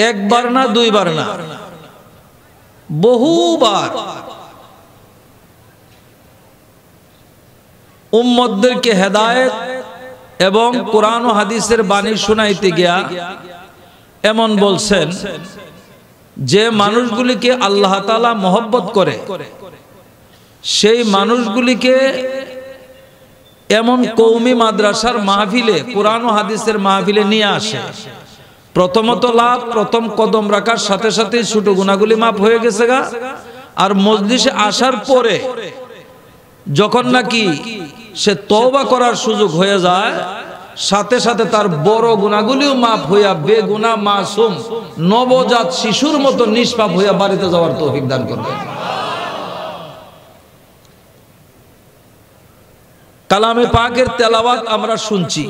একবার না দুইবার না, বহুবার উম্মতদেরকে হেদায়েত এবং কোরআন ও হাদিসের বাণী শোনাইতে গিয়া এমন বলছেন যে মানুষগুলিকে আল্লাহ তাআলা মহব্বত করে সেই মানুষগুলিকে এমন কওমি মাদ্রাসার মাহফিলে, কোরআন ও হাদিসের মাহফিলে নিয়ে আসে। প্রথমত লাভ, প্রথম কদম রাখার সাথে সাথে ছোট গুনাহগুলি মাফ হয়ে গেছে গা। আর মজলিসে আসার পরে যখন নাকি সে তওবা করার সুযোগ হয়ে যায়, সাথে সাথে তার বড় গুনাহগুলিও মাফ হইয়া বেগুনাহ মাসুম নবজাত শিশুর মতো নিষ্পাপ হইয়া বাড়িতে যাওয়ার তৌফিক দান করবেন। কালামে পাকের তেলাওয়াত আমরা শুনছি,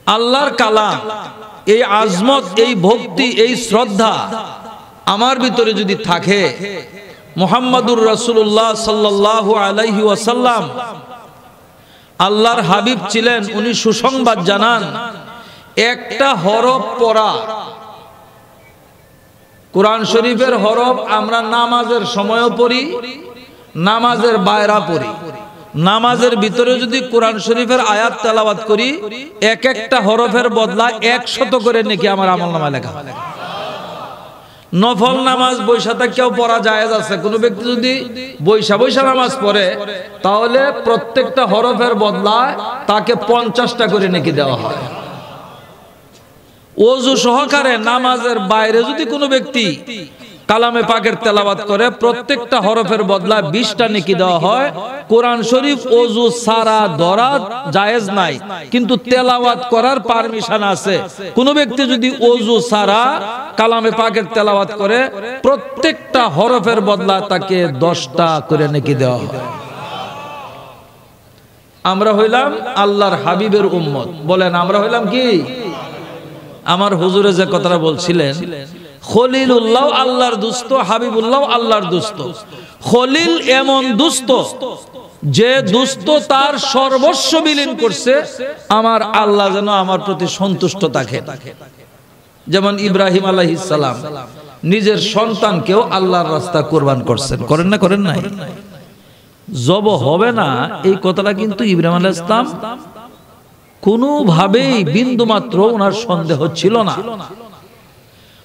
আল্লাহর কালাম, এই আজমত, এই ভক্তি, এই শ্রদ্ধা আমার ভিতরে যদি থাকে, মুহাম্মাদুর রাসূলুল্লাহ সাল্লাল্লাহু আলাইহি ওয়াসাল্লাম আল্লাহর হাবিব ছিলেন, উনি সুসংবাদ জানান একটা হরফ পড়া, কোরআন শরীফের হরফ আমরা নামাজের সময়ও পড়ি, নামাজের বাইরা পড়ি। নামাজের ভিতরে যদি কোরআন শরীফের আয়াত তেলাওয়াত করি, এক একটা হরফের বদলা 100 করে নেকি আমার আমলনামায় লেখা। নফল নামাজ বৈশা থেকেও পড়া জায়েজ আছে। কোন ব্যক্তি যদি বৈশা বৈশা নামাজ পড়ে তাহলে প্রত্যেকটা হরফের বদলায় তাকে 50টা করে নেকি দেওয়া হয়। ওযু সহকারে নামাজের বাইরে যদি কোনো ব্যক্তি কালামে পাকের তেলাওয়াত করে, প্রত্যেকটা হরফের বদলায় 20টা নেকি দেওয়া হয়। কোরআন শরীফ ওযু সারা ধরা জায়েজ নাই, কিন্তু তেলাওয়াত করার পারমিশন আছে। কোন ব্যক্তি যদি ওযু সারা কালামে পাকের তেলাওয়াত করে, প্রত্যেকটা হরফের বদলায় তাকে 10টা করে নেকি দেওয়া হয়। আমরা হইলাম আল্লাহর হাবিবের উম্মত। বলেন আমরা হইলাম কি? আমার হুজুরে যে কথাটা বলছিলেন, খলিলুল্লাহ আল্লাহর দুস্ত, হাবিবুল্লাহ আল্লাহর দুস্ত। খলিল এমন দুস্ত যে দুস্ত তার সর্বস্ব বিলীন করছে আমার আল্লাহ যেন আমার প্রতি সন্তুষ্ট থাকে। যেমন ইব্রাহিম আলাইহিস সালাম নিজের সন্তানকেও আল্লাহর রাস্তায় কুরবান করছেন, করেন না? করেন নাই? জব হবে না এই কথাটা কিন্তু ইব্রাহিম আলাইহিস সালাম কোনোভাবেই বিন্দুমাত্র ওনার সন্দেহ ছিল না।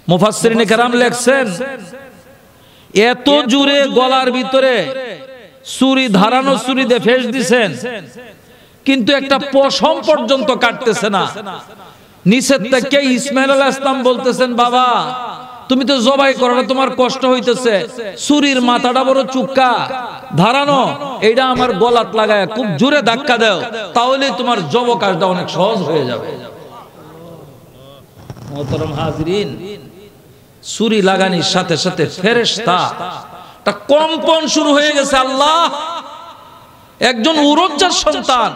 মুফাসসিরিনে কেরাম লেখছেন, এত জোরে গলার ভিতরে ছুরি, ধারানো ছুরি দিয়ে ফেস দিছেন, কিন্তু একটা পশম পর্যন্ত কাটতেছে না। নিচের থেকে ইসমাইল আলাইহিস সালাম বলতেছেন, বাবা তুমি তো জবাই করো না, তোমার কষ্ট হইতেছে, ছুরির মাথাটা বড় চুক্কা ধারানো, এইটা আমার গলাত লাগায় খুব জোরে ধাক্কা দাও, তাহলে তোমার জব কাজটা অনেক সহজ হয়ে যাবে। মোহতারাম হাজিরিন, ছুরি লাগানির সাথে সাথে ফেরেশতা তা কম্পন শুরু হয়ে গেছে। আল্লাহ, একজন উরজ্জার সন্তান,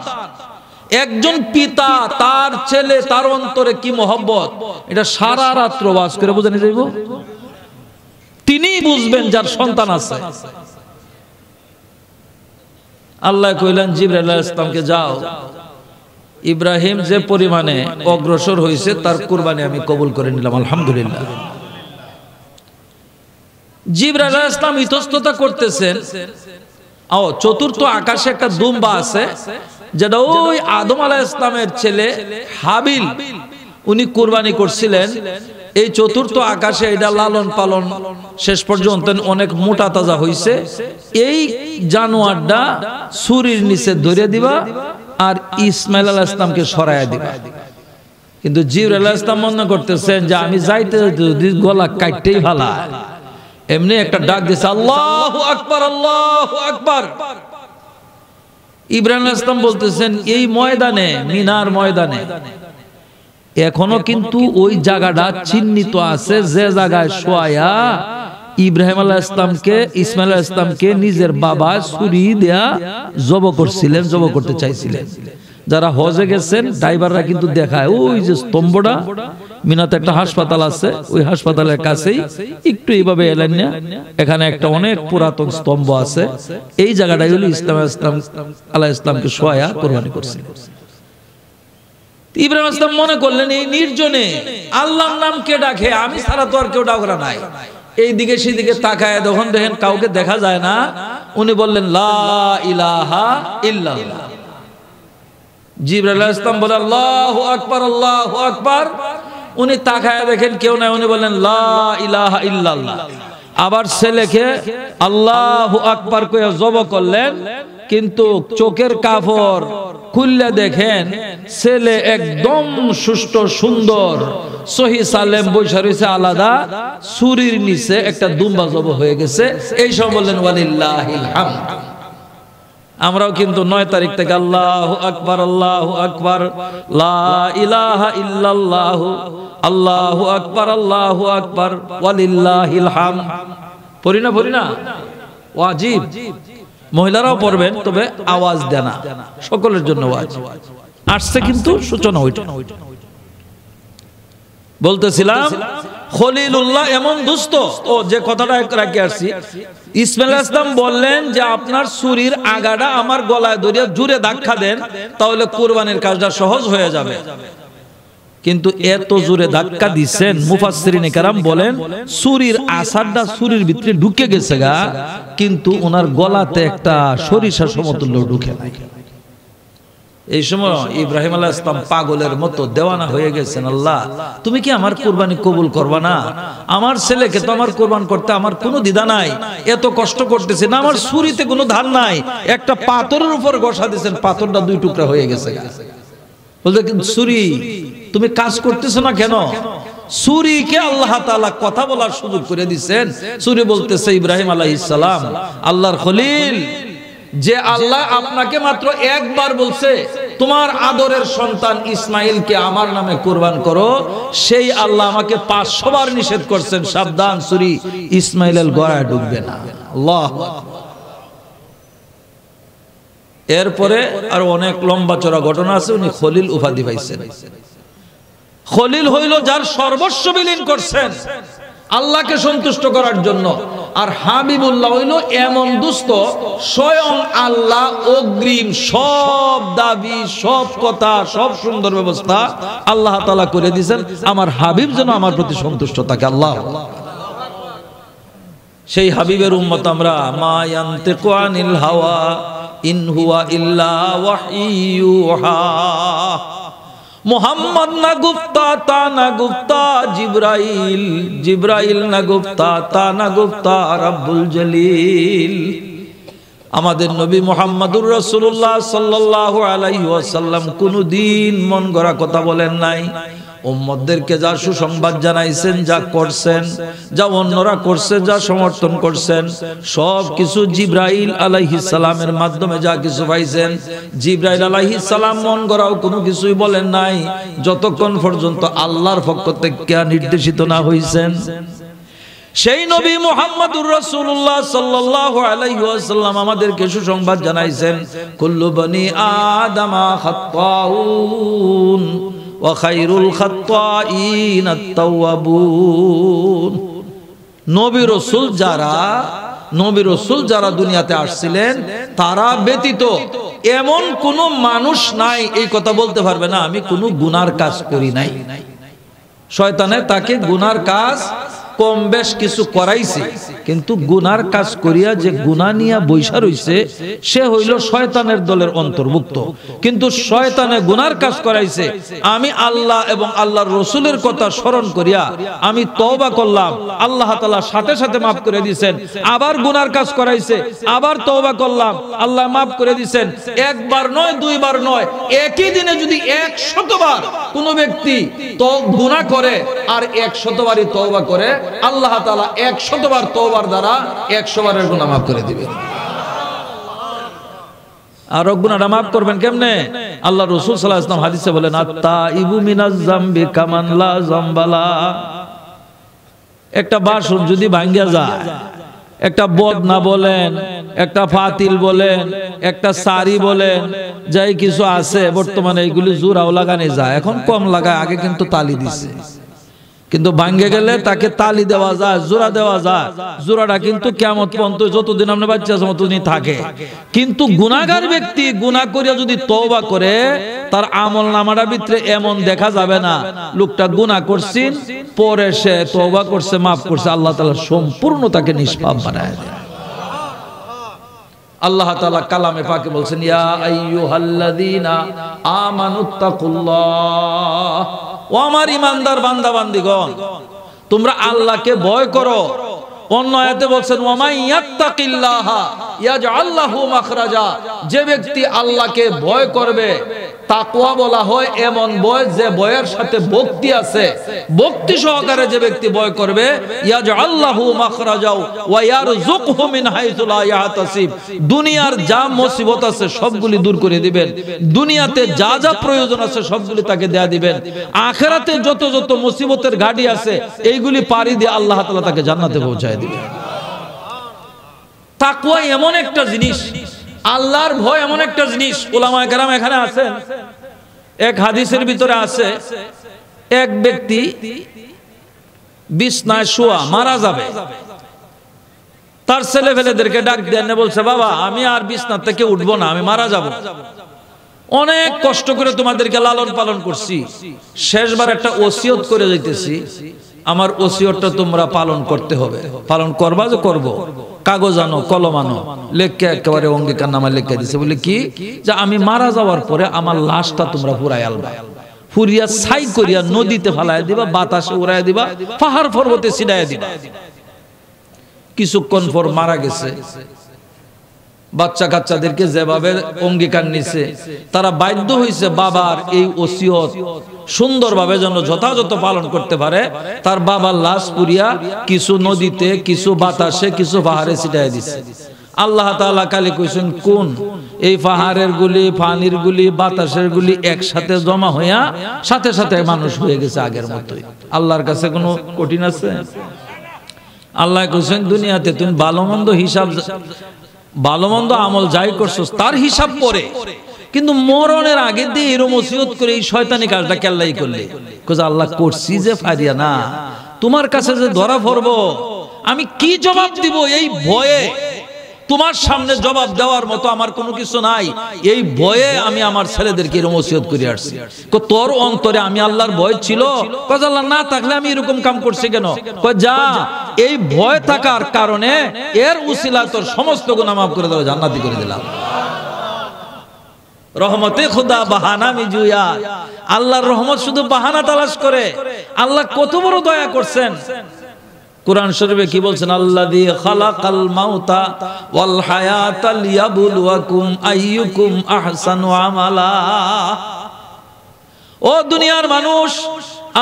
একজন পিতা, তার ছেলে, তার অন্তরে কি মহব্বত, এটা সারা রাত্র ওয়াজ করে বুঝানি যাইব? তিনিই বুঝবেন যার সন্তান আছে। আল্লাহ কইলেন জিবরাইল আলাইহিস সালামকে, যাও, ইব্রাহিম যে পরিমাণে অগ্রসর হয়েছে তার কুরবানি আমি কবুল করে নিলাম, আলহামদুলিল্লাহ। জিবরাইল আলাইহিস সালাম ইতস্ততা করতেছেন। চতুর্থ আকাশে একটা দুম্বা আছে, যেটা ওই আদম আলাইহিস সালামের ছেলে হাবিল উনি কুরবানি করছিলেন। এই চতুর্থ আকাশে এটা লালন পালন শেষ পর্যন্ত অনেক মোটা তাজা হইছে। এই জানোয়ারটা ছুরির নিচে ধরে দিবা আর ইসমাইল আলাইহিস সালামকে সরাইয়া দিবা। কিন্তু জিবরাইল আলাইহিস সালাম মনে করতেছেন যে আমি যাইতে যদি গলা কাটতেই ভালো, এমনি একটা ডাক দিছে, আল্লাহু আকবার, আল্লাহু আকবার। ইব্রাহিম আলাইহিস সালাম বলতেছেন, এই ময়দানে, মিনার ময়দানে এখনো কিন্তু ওই জায়গাটা চিহ্নিত আছে যে জায়গায় শোয়া ইব্রাহিম আলাইহিস সালামকে, ইসমাইল আলাইহিস সালামকে নিজের বাবা ছুরি দেয়া জব করছিলেন, জব করতে চাইছিলেন। যারা হজে গেছেন ড্রাইভাররা কিন্তু দেখায় ওই যে স্তম্ভটা, মিনাতে একটা হাসপাতাল আছে, ওই হাসপাতালের কাছেই একটু এইভাবে এলেন না, এখানে একটা অনেক পুরাতন স্তম্ভ আছে। এই জায়গাটাই হলো ইসলাম আলাইহিস সালামকে শোয়া কুরবানি করছিলেন। ইব্রাহিম আলাইহিস সালাম মনে করলেন এই নির্জনে আল্লাহর নাম কে ডাকে, আমি ছাড়া তো আর কেউ ডাকরা নাই। এই দিকে সেদিকে তাকায় যখন দেখেন কাউকে দেখা যায় না, উনি বললেন লা ইলাহা ইল্লাল্লাহ। জিবরাইল আলাইহিস সালাম বলে আল্লাহু আকবার, আল্লাহু আকবার। উনি তাকায় দেখেন কেউ নাই, উনি বললেন লা ইলাহা ইল্লাল্লাহ। আবার ছেলেকে আল্লাহু আকবার কইয়া জব করলেন, কিন্তু চোখের কাপড় খুললে দেখেন ছেলে একদম সুষ্ঠ সুন্দর সহি সালেম বৈশা রয়েছে আলাদা, ছুরির নিচে একটা দুম্বা জব হয়ে গেছে। এই সব বললেন ওয়ালিল্লাহিল হামদ। আমরাও কিন্তু 9 তারিখ থেকে আল্লাহু আকবার, আল্লাহু আকবার, লা ইলাহা ইল্লাল্লাহ, আল্লাহু আকবার, আল্লাহু আকবার, ওয়ালিল্লাহিল হামদ পড়ি না? ওয়াজিব। মহিলারাও পড়বেন, তবে আওয়াজ দেন না, সকলের জন্য ওয়াজিব। আসছে কিন্তু সূচনা ওইটা। বলতেছিলাম খলিলুল্লাহ এমন দুষ্ট, ও যে কথাটা রাখি আসছি, ইসমাইল আলাইহিস সালাম বললেন যে আপনার ছুরির আগাটা আমার গলায় ধরিয়া জুড়ে ধাক্কা দেন, তাহলে কুরবানির কাজটা সহজ হয়ে যাবে। কিন্তু এত জোরে ধাক্কা দিচ্ছেন, মুফাসসিরিনে কেরাম বলেন ছুরির আসারটা ছুরির ভিতরে ঢুকে গেছে গা, কিন্তু ওনার গলাতে একটা সরিষা সমতুল্য ঢুকে নাই। এই সময় ইব্রাহিম আলাইহিস সালাম পাগলের মতো দেওয়ানা হয়ে গেছেন, আল্লাহ তুমি কি আমার কুরবানি কবুল করবা না? আমার ছেলেকে তো আমার কুরবান করতে আমার কোনো দ্বিধা নাই, এত কষ্ট করতেছে না, আমার ছুরিতে কোনো ধার নাই, একটা পাথরের উপর ঘষা দিয়েছেন, পাথরটা 2 টুকরা হয়ে গেছে। বলতে ছুরি তুমি কাজ করতেছো না কেন? ছুরিকে আল্লাহ তাআলা কথা বলার সুযোগ করে দিয়েছেন। ছুরি বলতেছে ইব্রাহিম আলাইহিস সালাম আল্লাহর খলিল, যে আল্লাহ আপনাকে মাত্র একবার বলছে তোমার আদরের সন্তান ইসমাইলকে আমার নামে কুরবান করো, সেই আল্লাহ আমাকে 500 বার নিষেধ করছেন, সাবধান ছুরি ইসমাইলের গলায় ঢুকবে না। আল্লাহু আকবার। এরপরে আর অনেক লম্বা চড়া ঘটনা আছে, উনি খলিল উপাধি পাইছেন। খলিল হইল যার সর্বস্ব বিলীন করছেন আল্লাহকে সন্তুষ্ট করার জন্য, আর হাবিবুল্লাহ হইল এমন দুস্থ স্বয়ং আল্লাহ অগ্রিম সব দাবি, সব কথা, সব সুন্দর ব্যবস্থা আল্লাহ তাআলা করে দিয়েছেন, আমার হাবিব যেন আমার প্রতি সন্তুষ্ট থাকে। আল্লাহ সেই হাবিবের উম্মত আমরা। মা ইয়ান্তিকু আনিল হাওয়া ইন হুয়া ইল্লা ওয়াহইয়ুহা। মুহাম্মদ না গুপ্তা তা না গুপ্তা জিবরাইল, জিবরাইল না গুপ্তা তা না গুপ্তা রাব্বুল জলিল। আমাদের নবী মুহাম্মদুর রাসূলুল্লাহ সাল্লাল্লাহু আলাইহি ওয়াসাল্লাম কোনদিন মন গড়া কথা বলেন নাই। উম্মতদেরকে যা সুসংবাদ জানাইছেন, যা করছেন, যা অন্যরা করছে, যা সমর্থন করছেন, সব কিছু জিবরাইল আলাইহিস সালামের মাধ্যমে যা কিছু পাইছেন, জিবরাইল আলাইহিস সালাম মন গড়াও কোনো কিছুই বলেন নাই, যতক্ষণ পর্যন্ত আল্লাহর পক্ষ থেকে নির্দেশিত না হইছেন। সেই নবী মুহাম্মদুর রাসূলুল্লাহ সাল্লাল্লাহু আলাইহি ওয়াসাল্লাম আমাদেরকে সুসংবাদ জানাইছেন, কুল্লু বনি আদামা খাত্তাউন ওয়া খায়রুল খাত্তাইন আত-তাওয়াবুন। নবী রাসূল যারা দুনিয়াতে আসছিলেন তারা ব্যতীত এমন কোন মানুষ নাই এই কথা বলতে পারবে না আমি কোনো গুনার কাজ করি নাই। শয়তানে তাকে গুনার কাজ কম বেশ কিছু করাইছে, কিন্তু গুনার কাজ করিয়া যে গুনাহ নিয়া বৈশা রইছে সে হইল শয়তানের দলের অন্তর্ভুক্ত। কিন্তু শয়তানে গুনার কাজ করাইছে, আমি আল্লাহ এবং আল্লাহর রাসূলের কথা স্মরণ করিয়া আমি তওবা করলাম, আল্লাহ তাআলা সাথে সাথে maaf করে দিবেন। আবার গুনার কাজ করাইছে, আবার তওবা করলাম, আল্লাহ maaf করে দিবেন। একবার নয়, দুইবার নয়, একই দিনে যদি 100 বার কোন ব্যক্তি তো গুনাহ করে আর 100 বারই তওবা করে, আল্লাহ তাআলা 100 বার তওবার দ্বারা 100 বারের গুনাহ maaf করে দিবেন। আর গুনাহটা maaf করবেন কেমনে? আল্লাহ রাসূল সাল্লাল্লাহু আলাইহি ওয়াসাল্লাম হাদিসে বলেন, আত-তাইবু মিনাজ যামবি কামান লা যামবালা। একটা বাসন যদি ভাঙ্গা যায়, একটা বদনা বলেন, একটা ফাতিল বলেন, একটা সারি বলেন, যাই কিছু আছে বর্তমানে এইগুলি জোড়াও লাগানো যায়, এখন কম লাগায়, আগে কিন্তু তালি দিছে। কিন্তু ভাঙ্গে গেলে তাকে তালি দেওয়া যায়, জোড়া দেওয়া যায়। জোড়াটা কিন্তু কিয়ামত পর্যন্ত যতদিন আমরা বাচ্চা আছে ততদিন থাকে। কিন্তু গুনাহগার ব্যক্তি গুনাহ করিয়া যদি তওবা করে, তার আমলনামার ভিতরে এমন দেখা যাবে না লোকটা গুনাহ করছেন, পরে সে তওবা করছে, মাফ করছে, আল্লাহ তাআলা সম্পূর্ণ তাকে নিষ্পাপ বানায় দেয়। আল্লাহ তাআলা কালামে পাকে বলছেন, ইয়া আইয়ুহাল্লাযীনা আমানুত্তাকুল্লাহ, ও আমার ঈমানদার বান্দা বান্দীগণ, তোমরা আল্লাহকে ভয় করো। অন্য আয়াতে বলছেন, ওয়া মান ইয়াত্তাকিল্লাহা ইয়াজআল লাহু মাখরাজা, যে ব্যক্তি আল্লাহকে ভয় করবে। তাকওয়া বলা হয় এমন ভয় যে ভয়ের সাথে ভক্তি আছে, ভক্তি সহকারে যে ব্যক্তি ভয় করবে, ইয়াজআল লাহু মাখরাজা ওয়া ইয়ারযুকহু মিন হাইসু লা ইয়াহতাসিব, দুনিয়ার যা মুসিবত আছে সবগুলি দূর করে দিবেন, দুনিয়াতে যা যা প্রয়োজন আছে সবগুলি তাকে দেয়া দিবেন, আখিরাতে যত যত মুসিবতের ঘাটি আছে এইগুলি পারি দিয়ে আল্লাহ তাআলা তাকে জান্নাতে পৌঁছায় দিবেন। তাকওয়া এমন একটা জিনিস, আল্লাহর ভয় এমন একটা জিনিস। উলামায়ে কেরাম এখানে আছেন, এক হাদিসের ভিতরে আছে, এক ব্যক্তি বিছনায় শোয়া মারা যাবে, তার ছেলেপেলেদেরকে ডাক দিয়ে বলছে, বাবা আমি আর বিছনা থেকে উঠবো না, আমি মারা যাব, অনেক কষ্ট করে তোমাদেরকে লালন পালন করছি, শেষবার একটা ওসিয়ত করে যাইতেছি, আমার ওসিয়তটা তোমরা পালন করতে হবে। পালন করবা? যে করব। কাগজ আনো, কলম আনো, লেখকে একেবারে অঙ্গীকারনামা লিখে দিছে। বলে কি? যে আমি মারা যাওয়ার পরে আমার লাশটা তোমরা পুরাই আলবা, পুরিয়া ছাই করিয়া নদীতে ফালাইয়া দিবা, বাতাসে উড়াইয়া দিবা, পাহাড় পর্বতে ছিটাইয়া দিবা। কিছুক্ষণ পর মারা গেছে। বাচ্চা কাচ্চাদেরকে যেভাবে অঙ্গীকার নিছে, তারা বাধ্য হইছে বাবার এই ওসিয়ত সুন্দরভাবে যেন যথাযথ পালন করতে পারে, তার বাবার লাশ পুরিয়া কিছু নদীতে, কিছু বাতাসে, কিছু পাহাড়ে ছিটাই দিছে। আল্লাহ তাআলা কালে কইছেন, কোন এই পাহাড়ের গুলি, পানির গুলি, বাতাসের গুলি একসাথে জমা হইয়া সাথে সাথে মানুষ হয়ে গেছে আগের মতোই। আল্লাহর কাছে কোনো কঠিন আছে? আল্লাহ কইছেন, দুনিয়াতে তুমি ভালো মন্দ হিসাব, ভালো মন্দ আমল যাই করছো তার হিসাব পরে, কিন্তু মরণের আগে দিয়ে এরকম ওসিয়ত করে এই শয়তানি কাজটা কেল্লাই করলে। কইছে আল্লাহ করছি যে ফারিয়া না, তোমার কাছে যে ধরা পড়বো আমি কি জবাব দিব, এই ভয়ে তোমার সামনে জবাব দেওয়ার মতো আমার কোনো কিছু নাই, এই ভয়ে আমি আমার ছেলেদেরকে এরকম ওসিয়ত করে আসছি। তোর অন্তরে আমি আল্লাহর ভয় ছিল? কয় আল্লাহ না থাকলে আমি এরকম কাম করছি কেন? কয় যা, এই ভয় থাকার কারণে এর উসিলা তোর সমস্ত গুনাহ মাফ করে দিলাম, জান্নাতি করে দিলাম। রহমতে খুদা বাহানা মিজুয়া, আল্লাহর রহমত শুধু বাহানা তালাশ করে। আল্লাহ কত বড় দয়া করছেন। কুরআন শরীফে কি বলছেন? আল্লাযী খালাকাল মাউতা ওয়াল হায়াতা লিয়াবলুয়াকুম আইয়ুকুম আহসানু আমালা। ও দুনিয়ার মানুষ,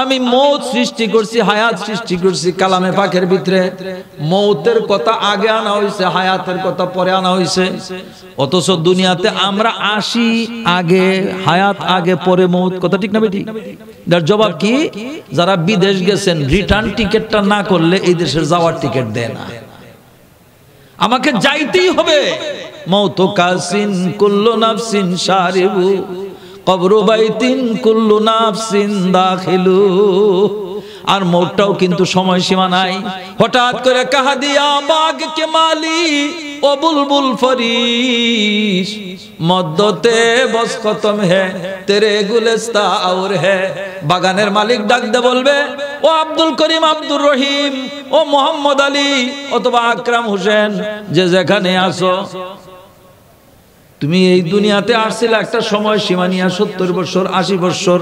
আমি মৌত সৃষ্টি করছি, হায়াত সৃষ্টি করছি। কালামে পাকের ভিতরে মৌতের কথা আগে আনা হয়েছে, হায়াতের কথা পরে আনা হয়েছে। অথচ দুনিয়াতে আমরা আসি আগে, হায়াত আগে, পরে মৌত। কথা ঠিক না বেটি? এর জবাব কি? যারা বিদেশ গেছেন রিটার্ন টিকেটটা না করলে এই দেশের যাওয়ার টিকিট দেয় না। আমাকে যাইতেই হবে। মৌত কাসিন কুল্লু নাফসিন শারিবু কবরু বাইতিন কুল্লু নাফসিন দাখিলু। আর মৌতটাও কিন্তু সময়সীমা নাই। হঠাৎ করে কাহা দিয়া বাগ কে মালি ও বুলবুল ফরিশ মদ্দতে বস খতম হে তেরে গুলিস্তা और है। বাগানের মালিক ডাক দে বলবে, ও আব্দুল করিম, আব্দুর রহিম, ও মোহাম্মদ আলী অথবা আকরাম হোসেন, যে যেখানে আসো, তুমি এই দুনিয়াতে আসছিলে একটা সময় সীমা নিয়ে, 70 বছর, 80 বছর,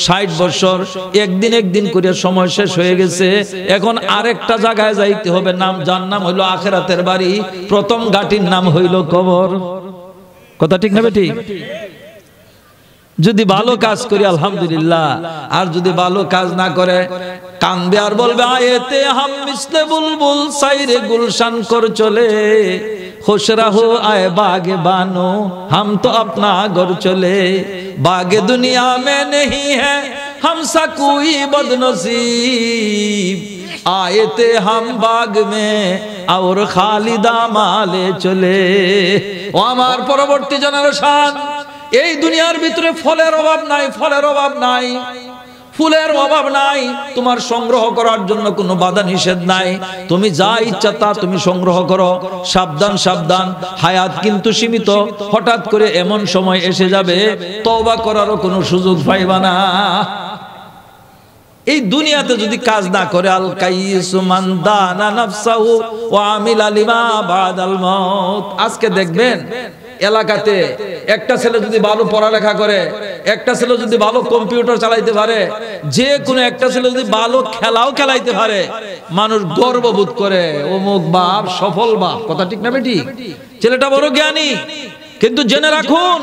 60 বছর, একদিন একদিন করে সময় শেষ হয়ে গেছে। এখন আরেকটা জায়গায় যাইতে হবে, নাম যার নাম হইল আখিরাতের বাড়ি। প্রথম ঘাটির নাম হইল কবর। কথা ঠিক না বেটি? যদি ভালো কাজ করি আলহামদুলিল্লাহ, আর যদি ভালো কাজ না করে কান্দবে আর বলবে, আয়েতে হাম মিসলে বুলবুল সাইরে গুলশান কর চলে, खुश रहो आए बागे बानो हम तो अपना घर चले। बागे दुनिया में नहीं है हम सा कोई बदनसीब, आए थे हम बाग में और खालिदा माले चले। ও আমার পরবর্তী জেনারেশন, এই দুনিয়ার ভিতরে ফলের অভাব নাই, ফলের অভাব নাই। ফুলের অভাব নাই, তোমার সংগ্রহ করার জন্য কোনো বাধা নিষেধ নাই, তুমি যা ইচ্ছা তা তুমি সংগ্রহ করো। সাবধান সাবধান, হায়াত কিন্তু সীমিত, হঠাৎ করে এমন সময় এসে যাবে তওবা করারও কোনো সুযোগ পাইবা না। এই দুনিয়াতে যদি কাজ না করে, আল কাইয়িসু মান দানা নাফসাহু ওয়া আমিলা লিমা বাদাল মাউত। আজকে দেখবেন এলাকাতে একটা ছেলে যদি ভালো পড়ালেখা করে, একটা ছেলে যদি ভালো কম্পিউটার চালাইতে পারে, যে কোনো একটা ছেলে যদি ভালো খেলাও খেলাইতে পারে, মানুষ গর্ববোধ করে অমুক বাপ সফল বাপ। কথা ঠিক না বেটি? ছেলেটা বড় জ্ঞানী, কিন্তু জেনে রাখুন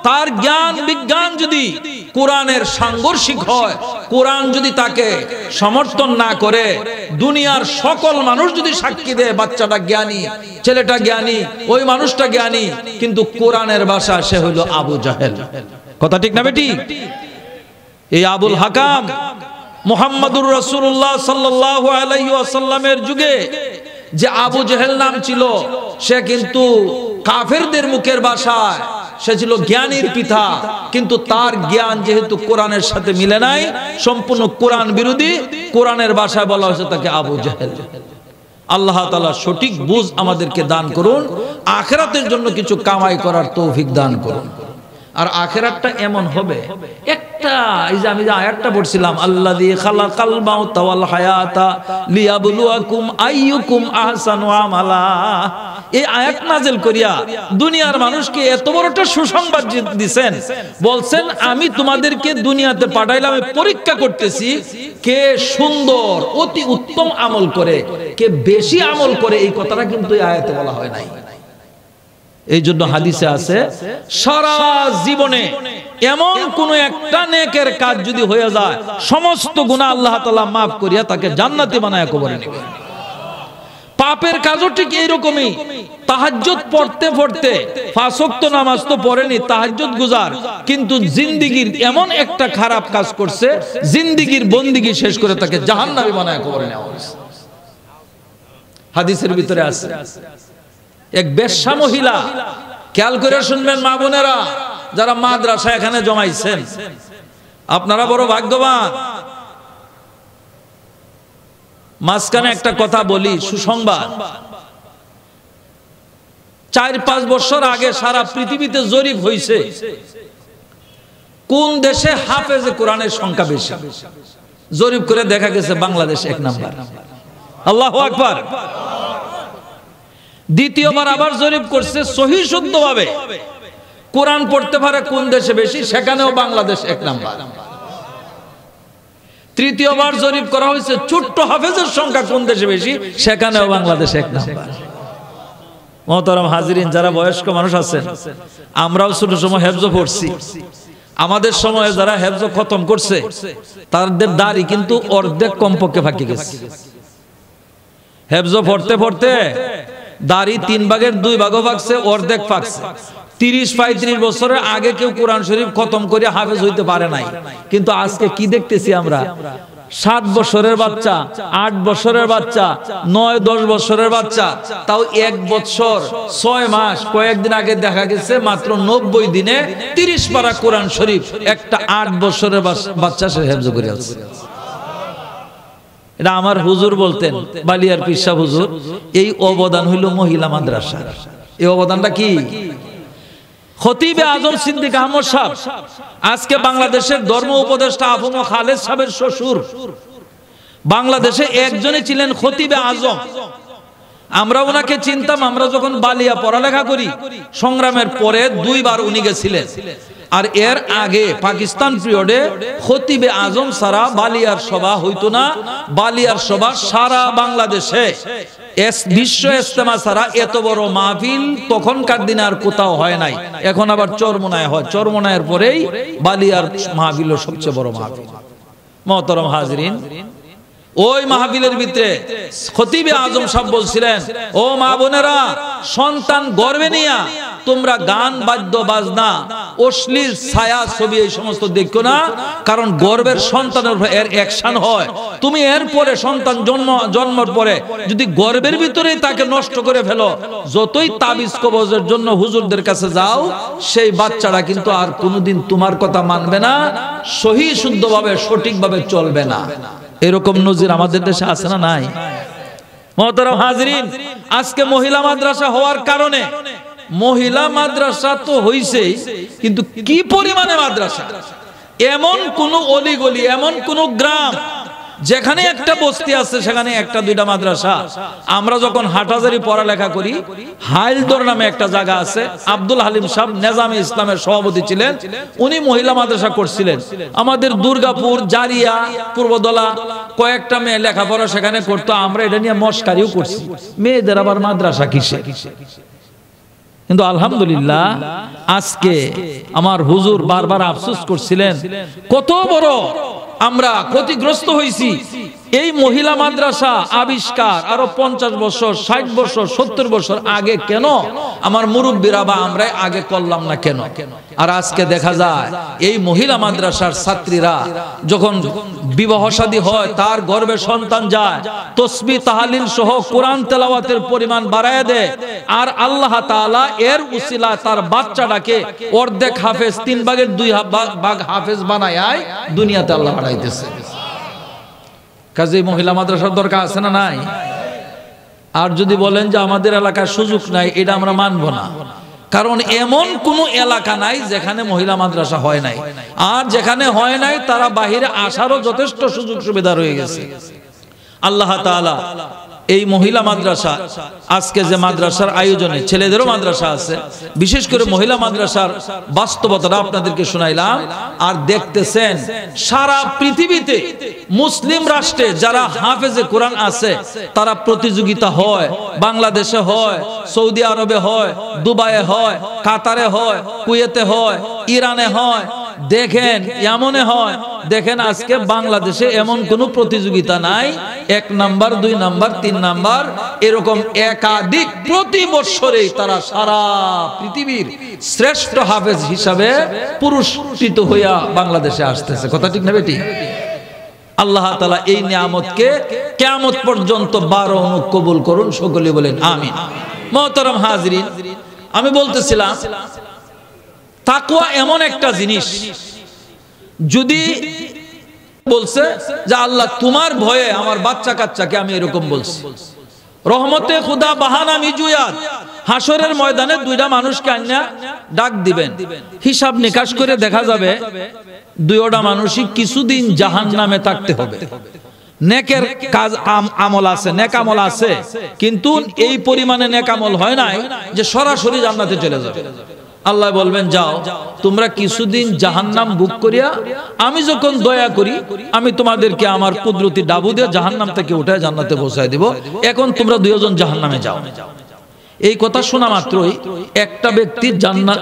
তার জ্ঞান বিজ্ঞান যদি কোরআনের সাংঘর্ষিক হয়, কোরআন যদি তাকে সমর্থন না করে, দুনিয়ার সকল মানুষ যদি সাক্ষী দেয় বাচ্চাটা জ্ঞানী, ছেলেটা জ্ঞানী, ওই মানুষটা জ্ঞানী, কিন্তু কোরআনের ভাষা সে হলো আবু জাহেল। কথা ঠিক না বেটি? এই আবুল হাকাম মুহাম্মদুর রাসূলুল্লাহ সাল্লাল্লাহু আলাইহি ওয়াসাল্লামের যুগে যে আবু জাহেল নাম ছিল, সে কিন্তু কাফেরদের মুখের ভাষায় সে ছিল জ্ঞানীর পিতা, কিন্তু তার জ্ঞান যেহেতু কোরআনের সাথে মিলে নাই, সম্পূর্ণ কোরআন বিরোধী, কোরআনের ভাষায় বলা হয়েছে তাকে আবু জাহেল। আল্লাহ তাআলা সঠিক বুঝ আমাদেরকে দান করুন, আখিরাতের জন্য কিছু কামাই করার তৌফিক দান করুন। আর আখিরাতটা এমন হবে, একটা এই যে আমি যে আয়াতটা পড়ছিলাম, আল্লাযী খালাকাল মাউতা ওয়াল হায়াতা লিয়াবলুয়াকুম আইয়ুকুম আহসানু আমালা, এই আয়াত নাযিল করিয়া দুনিয়ার মানুষকে এত বড় একটা সুসংবাদ দিবেন, বলছেন আমি তোমাদেরকে দুনিয়াতে পাঠাইলাম পরীক্ষা করতেছি কে সুন্দর অতি উত্তম আমল করে, কে বেশি আমল করে। এই কথাটা কিন্তু এই আয়াতে বলা হয় নাই। এই জন্য হাদিসে আছে, সারা জীবনে এমন কোন একটা নেকের কাজ যদি হয়ে যায়, সমস্ত গুনাহ আল্লাহ তাআলা মাফ করিয়া তাকে জান্নাতি বানায়া কবরে নেবে। পাপের কাজও ঠিক এইরকমই। তাহাজ্জুদ পড়তে পড়তে, 5 ওয়াক্ত নামাজ তো পড়েনি, তাহাজ্জুদ গুজার, কিন্তু জিন্দেগীর এমন একটা খারাপ কাজ করছে, জিন্দেগীর বন্দেগী শেষ করে তাকে জাহান্নামী বানায়া কবরে নেওয়া হয়েছে। হাদিসের ভিতরে আছে, এক বেশ্যা মহিলা, খেয়াল করে শুনবেন মা বোনেরা যারা মাদ্রাসা এখানে জমাইছেন, আপনারা বড় ভাগ্যবান। মাঝখানে একটা কথা বলি, সুসংবাদ। 4-5 বছর আগে সারা পৃথিবীতে জরিপ হয়েছে কোন দেশে হাফেজে কোরআনের সংখ্যা বেশি। জরিপ করে দেখা গেছে বাংলাদেশ 1 নাম্বার। আল্লাহু আকবার। দ্বিতীয়বার আবার জরিপ করছে সহি শুদ্ধভাবে কোরআন পড়তে পারে কোন দেশে বেশি, সেখানেও বাংলাদেশ 1 নাম্বার। তৃতীয়বার জরিপ করা হয়েছে ছোট্ট হাফেজের সংখ্যা কোন দেশে বেশি, সেখানেও বাংলাদেশ 1 নাম্বার। মুহতারাম হাজিরিন, যারা বয়স্ক মানুষ আছেন, আমরাও ছোট সময় হেফজ পড়ছি। আমাদের সময়ে যারা হেফজ খতম করছে তাদের দাড়ি কিন্তু অর্ধেক কমপক্ষে ফাঁকি গেছে। হেফজ পড়তে পড়তে দাড়ি 3 ভাগের 2 ভাগও ফাঁকছে, অর্ধেক ফাঁকছে। 30-35 বছরের আগে কেউ কোরআন শরীফ খতম করে হাফেজ হইতে পারে নাই, কিন্তু আজকে কি দেখতেছি আমরা, 7 বছরের বাচ্চা, 8 বছরের বাচ্চা, 9-10 বছরের বাচ্চা, তাও 1 বছর 6 মাস, কয়েকদিন আগে দেখা গেছে মাত্র 90 দিনে 30 পারা কোরআন শরীফ একটা 8 বছরের বাচ্চা সে হেফজ করে আছে। এটা আমার হুজুর বলতেন, বালিয়ার পীর সাহেব হুজুর, এই অবদান হইল মহিলা মাদ্রাসা। এই অবদানটা কি? খতিবে আজম সিদ্দিক আহমদ সাহেব আজকে বাংলাদেশের ধর্ম উপদেষ্টা আফম খালেদ সাহেবের শ্বশুর। বাংলাদেশে একজনই ছিলেন খতিবে আজম। আমরা ওনাকে চিনতাম, আমরা যখন বালিয়া পড়ালেখা করি, সংগ্রামের পরে 2 বার উনি গেছিলেন। আর এর আগে পাকিস্তান পিরিয়ডে খতিবে আজম সারা বালিয়ার সভা হইতো না। বালিয়ার সভা সারা বাংলাদেশে বিশ্ব ইজতেমা ছাড়া এত বড় মাহফিল তখনকার দিনে আর কোথাও হয় নাই। এখন আবার চরমোনায় হয়, চরমোনায়ের পরেই বালিয়ার মাহফিল সবচেয়ে বড় মাহফিল। মুহতারাম হাজিরিন, ওই মাহফিলের ভিতরে খতিবে আজম সাহেব বলছিলেন, ও মা বোনেরা, সন্তান গর্ভে নিয়া তোমরা গান বাদ্য বাজনা অশ্লীল ছায়া ছবি এই সমস্ত দেখো না, কারণ গর্ভের সন্তানের উপর এর অ্যাকশন হয়। তুমি এরপরে সন্তান জন্মের পরে যদি গর্ভের ভিতরেই তাকে নষ্ট করে ফেলো, যতই তাবিজ কবজের জন্য হুজুরদের কাছে যাও, সেই বাচ্চাটা কিন্তু আর কোনোদিন তোমার কথা মানবে না, সহি শুদ্ধভাবে সঠিকভাবে চলবে না। এরকম নজির আমাদের দেশে আছে না নাই? মুহতারাম হাজরিন, আজকে মহিলা মাদ্রাসা হওয়ার কারণে, মহিলা মাদ্রাসা তো হইছেই, কিন্তু কি পরিমাণে মাদ্রাসা! এমন কোন অলিগলি, এমন কোন গ্রাম যেখানে একটা বস্তি আছে সেখানে একটা দুইটা মাদ্রাসা। আমরা যখন হাটহাজারি পড়ালেখা করি, হাইলদর নামে একটা জায়গা আছে, আব্দুল হালিম সাহেব নেজামে ইসলামের সভাপতি ছিলেন, উনি মহিলা মাদ্রাসা করছিলেন। আমাদের দুর্গাপুর, জারিয়া, পূর্বদলা কয়েকটা মেয়ে লেখাপড়া সেখানে করতো। আমরা এটা নিয়ে মস্কারিও করছি, মেয়েদের আবার মাদ্রাসা কিসে। কিন্তু আলহামদুলিল্লাহ আজকে আমার হুজুর বারবার আফসোস করছিলেন, কত বড় আমরা ক্ষতিগ্রস্ত হয়েছি। এই মহিলা মাদ্রাসা আবিষ্কার আরো 50 বছর, 60 বছর, 70 বছর আগে কেন আমার মুরব্বীরা বা আমরা আগে করলাম না কেন? আর আজকে দেখা যায় এই মহিলা মাদ্রাসার ছাত্রীরা যখন বিবাহ শাদী হয়, তার গর্ভে সন্তান যায়, তাসবিহ তাহলিল সহ কোরআন তেলাওয়াতের পরিমাণ বাড়ায় দেয়, আর আল্লাহ তাআলা এর উসিলা তার বাচ্চাটাকে অর্ধেক হাফেজ, 3 ভাগের 2 ভাগ হাফেজ বানায় দুনিয়াতে আল্লাহ বাড়াইতেছে। কাজে মহিলা মাদ্রাসার দরকার আছে না নাই? আর যদি বলেন যে আমাদের এলাকার সুযোগ নাই, এটা আমরা মানব না, কারণ এমন কোন এলাকা নাই যেখানে মহিলা মাদ্রাসা হয় নাই। আর যেখানে হয় নাই তারা বাহিরে আসারও যথেষ্ট সুযোগ সুবিধা রয়ে গেছে। আল্লাহ তাআলা এই মহিলা মাদ্রাসা, আজকে যে মাদ্রাসার আয়োজনে ছেলেদেরও মাদ্রাসা আছে, বিশেষ করে মহিলা মাদ্রাসার বাস্তবতাটা আপনাদেরকে শোনাইলাম। আর দেখতেছেন সারা পৃথিবীতে মুসলিম রাষ্ট্রে যারা হাফেজে কোরআন আছে তারা প্রতিযোগিতা হয়, বাংলাদেশে হয়, সৌদি আরবে হয়, দুবাইয়ে হয়, কাতারে হয়, কুয়েতে হয়, ইরানে হয়, দেখেন এমনে হয়। দেখেন আজকে বাংলাদেশে এমন কোনো প্রতিযোগিতা নাই, 1 নাম্বার, 2 নাম্বার, 3 নাম্বার, এরকম একাধিক প্রতি বছরেই তারা সারা পৃথিবীর শ্রেষ্ঠ হাফেজ হিসাবে পুরস্কৃত হইয়া বাংলাদেশে আসতেছে। কথা ঠিক না বেটি? আল্লাহ তাআলা এই নিয়ামতকে কিয়ামত পর্যন্ত 12 অনুক কবুল করুন, সকলে বলেন আমিন। মুহতারাম হাজরিন, আমি বলতেছিলাম তাকওয়া এমন একটা জিনিস, যদি বলছে যে আল্লাহ তোমার ভয়ে আমার বাচ্চা কাচ্চাকে আমি এরকম বলছি, রহমতে খুদা বাহানা মিজুয়াত, হাসরের ময়দানে 2টা মানুষকে আইনা ডাক দিবেন, হিসাব নিকাশ করে দেখা যাবে 2টা মানুষই কিছুদিন জাহান্নামে থাকতে হবে। নেকের কাজ আমল আছে, নেক আমল আছে, কিন্তু এই পরিমাণে নেক আমল হয় নাই যে সরাসরি জান্নাতে চলে যাবে। আল্লাহ বলবেন যাও তোমরা কিছুদিন জাহান্নাম ভোগ করিয়া আমি যখন দয়া করি আমি তোমাদেরকে আমার কুদরতি ডাবু দিয়ে জাহান্নাম থেকে উঠায় জান্নাতে পৌঁছায় দিব, এখন তোমরা 2 জন জাহান্নামে যাও। এই কথা শোনা মাত্রই একটা ব্যক্তি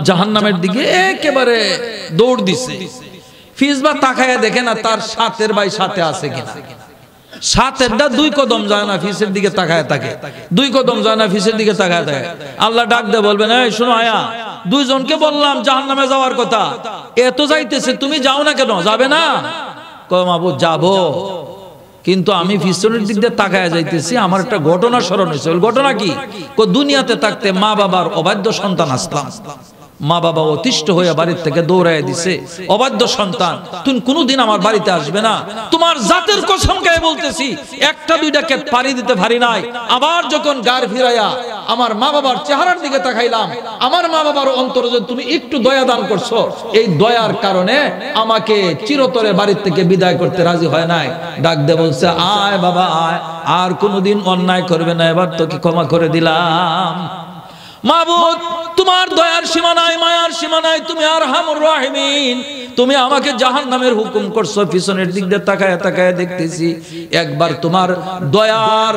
জাহান্নামের দিকে একেবারে দৌড় দিছে। ফিসবা তাকায়া দেখে না তার সাথের ভাই সাথে আছে কিনা। সাথেরটা 2 কদম যায় না ফিসের দিকে তাকায় থাকে, 2 কদম যায় না ফিসের দিকে তাকায় থাকে। আল্লাহ ডাক দিয়ে বলবেন এই শোনো আয়া, 2 জনকে বললাম জাহান্নামে যাওয়ার কথা, এত যাইতেছে তুমি যাও না কেন? যাবে না? কয় মাবুদ যাবো, কিন্তু আমি পিছনের দিক দিয়ে তাকায় যাইতেছি, আমার একটা ঘটনা স্মরণ হয়েছে। ঘটনা কি? দুনিয়াতে থাকতে মা বাবার অবাধ্য সন্তান আসলাম, মা বাবা অতিষ্ঠ হয়ে বাড়ির থেকে দৌড়ায় দিছে, অবাধ্য সন্তান তুমি কোনোদিন আমার বাড়িতে আসবে না, তোমার জাতের কসম খেয়ে বলতেছি 1টা 2টা ক্ষেত পাড়ি দিতে পারি নাই। আবার যখন গার ফিরাইয়া আমার মা বাবার চেহারার দিকে তাকাইলাম, আমার মা বাবার অন্তরে যে তুমি একটু দয়া দান করছো, এই দয়ার কারণে আমাকে চিরতরে বাড়ির থেকে বিদায় করতে রাজি হয় নাই। ডাক দে বলছে আয় বাবা আয়, আর কোনোদিন অন্যায় করবে না, এবার তোকে ক্ষমা করে দিলাম। মাবুদ তোমার দয়ার সীমা নাই, মায়ার সীমা নাই, তুমি আরহামুর রাহিমিন, তুমি আমাকে জাহান্নামের হুকুম করছো। পিছনের দিক দিয়ে তাকায় তাকায় দেখতেছি, একবার তোমার দয়ার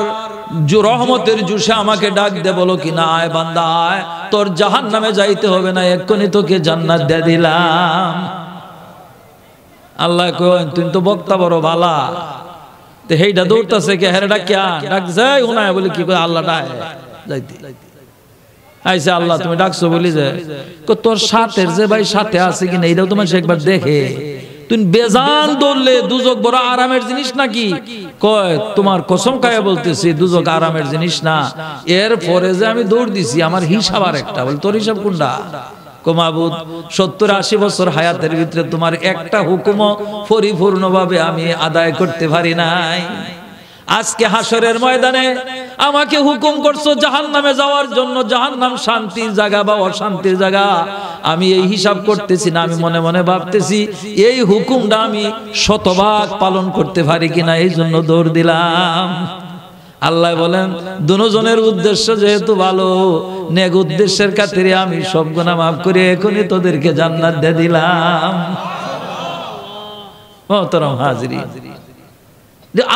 রহমতের জুসে আমাকে ডাক দে বলো কিনা আয় বান্দা আয়, তোর জাহান্নামে যাইতে হবে না, এক্ষুনি তোকে জান্নাত দিয়ে দিলাম। আল্লাহ কয় তুমি তো বক্তা বড় ভালা, তো হেইটা দৌড়তাছে কে হেরে ডাক ডাক যাই উনায় বলে কি করে আল্লাহ ডাক যাইতে আইসা আল্লাহ তুমি ডাকছো বলি যে তোর সাথের যে ভাই সাথে আছে কিনা এটাও তোমার একবার দেখে। তুমি বেজান দৌড়লে দুজক বড় আরামের জিনিস নাকি? কয় তোমার কসম খায়া বলতেছি দুজক আরামের জিনিস না। এরপরে যে আমি দৌড় দিছি আমার হিসাব আর একটা। বল তোর হিসাব কোনটা? মাবুদ 70-80 বছর হায়াতের ভিতরে তোমার একটা হুকুমও পরিপূর্ণভাবে আমি আদায় করতে পারি নাই। আজকে হাসরের ময়দানে আমাকে হুকুম করছো জাহান্নামে যাওয়ার জন্য। জাহান্নাম শান্তির জায়গা বা অশান্তির জায়গা আমি এই হিসাব করতেছি না। আমি মনে মনে ভাবতেছি এই হুকুমটা আমি শতভাগ পালন করতে পারি কিনা, এই জন্য দৌড় দিলাম। আল্লাহ বলেন দুজনের উদ্দেশ্য যেহেতু ভালো, নেক উদ্দেশ্যের খাতিরে আমি সব গুনাহ মাফ করে এখনই তোদেরকে জান্নাত দিয়ে দিলাম। মোহতারাম হাজিরিন,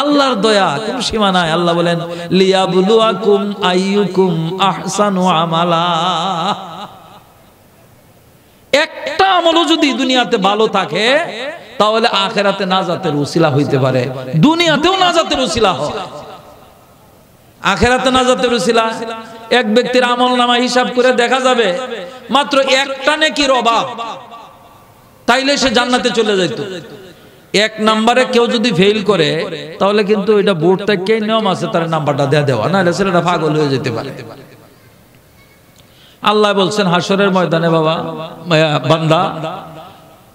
আল্লাহর দয়া কোনো সীমা নাই। আল্লাহ বলেন লিয়াবলুয়াকুম আইয়ুকুম আহসানু আমালা। একটা আমলও যদি দুনিয়াতে ভালো থাকে তাহলে আখিরাতে নাজাতের উসিলা হইতে পারে, দুনিয়াতেও নাজাতের উসিলা হয়। আখিরাতে নাজাতের উসিলা এক ব্যক্তির আমলনামা হিসাব করে দেখা যাবে মাত্র একটা নেকির অভাব, তাইলে সে জান্নাতে চলে যাইত। এক নম্বরে কেউ যদি ফেল করে তাহলে কিন্তু এটা বোর্ড থেকে নিয়ম আছে তার নাম্বারটা দেওয়া, নাহলে ছেলেটা পাগল হয়ে যেতে পারে। আল্লাহ বলছেন হাসরের ময়দানে বাবা বান্দা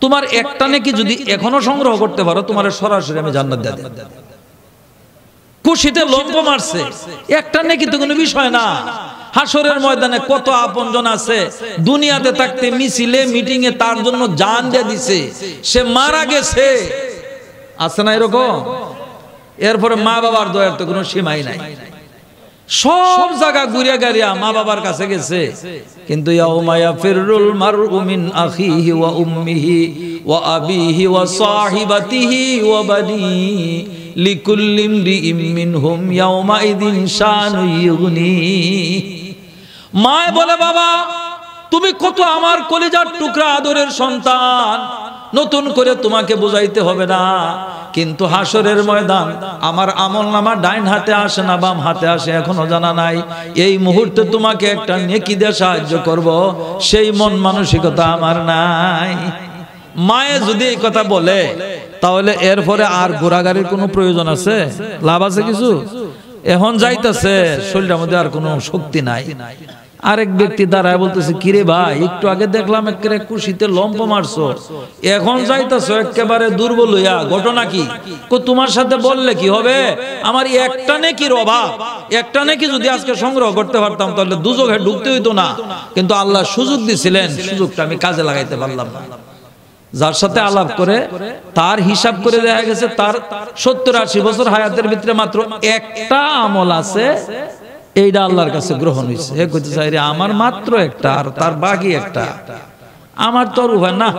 তোমার একটা নেকি যদি এখনো সংগ্রহ করতে পারো তোমার সরাসরি আমি জান্নাত দিয়ে দেব। খুশিতে লম্ব মারছে, একটা নেকি তো কোনো বিষয় না। হাসরের ময়দানে কত আপনজন আছে দুনিয়াতে থাকতে মিছিলে মিটিং এ তার জন্য জান দিয়ে দিছে, সে মারা গেছে, আছে না এরকম? এরপরে মা বাবার দয়ার তো কোনো সীমাই নাই। সব জায়গা ঘুরিয়া গাড়িয়া মা বাবার কাছে গেছে, কিন্তু ইয়াউমা ইয়াফিরুল মারউ মিন আখিহি ওয়া উম্মিহি ওয়া আবিহি ওয়া সাহিবাতিহি ওয়া বানিহি লিকুল্লি ইমরিইম মিনহুম ইয়াউমা ইযিন শানু ইউগনি। মা বলে বাবা তুমি কত আমার কলিজার টুকরা আদরের সন্তান, নতুন করে তোমাকে বুঝাইতে হবে না। কিন্তু হাসরের ময়দান আমার আমলনামা ডাইন হাতে আসে না বাম হাতে আসে এখনো জানা নাই। এই মুহূর্তে তোমাকে একটা নেকি দিয়ে সাহায্য করব সেই মন মানসিকতা আমার নাই। মায়ে যদি এই কথা বলে তাহলে এরপরে আর ঘোরাঘুরির কোনো প্রয়োজন আছে? লাভ আছে কিছু? এখন যাইতেছে শরীরের মধ্যে আর কোনো শক্তি নাই। আরেক ব্যক্তি দাঁড়ায় বলতেছে কিরে ভাই একটু আগে দেখলাম একেবারে খুশিতে লম্প মারছো, এখন যাইতেছো একেবারে দুর্বল হইয়া, ঘটনা কি? তোমার সাথে বললে কি হবে? আমার একটা নেকির অভাব, একটা নেকি যদি আজকে সংগ্রহ করতে পারতাম তাহলে দুজকে ঢুকতে হইতো না। কিন্তু আল্লাহ সুযোগ দিছিলেন, সুযোগটা আমি কাজে লাগাইতে পারলাম না। যার সাথে আলাপ করে তার হিসাব করে দেখা গেছে তার 70-80 বছর হায়াতের ভিতরে মাত্র একটা আমল আছে, এইটা আল্লাহর কাছে গ্রহণ হয়েছে। হে কইতে চাই রে আমার মাত্র একটা, আর তার বাকি একটা। আমার তো উপায় না,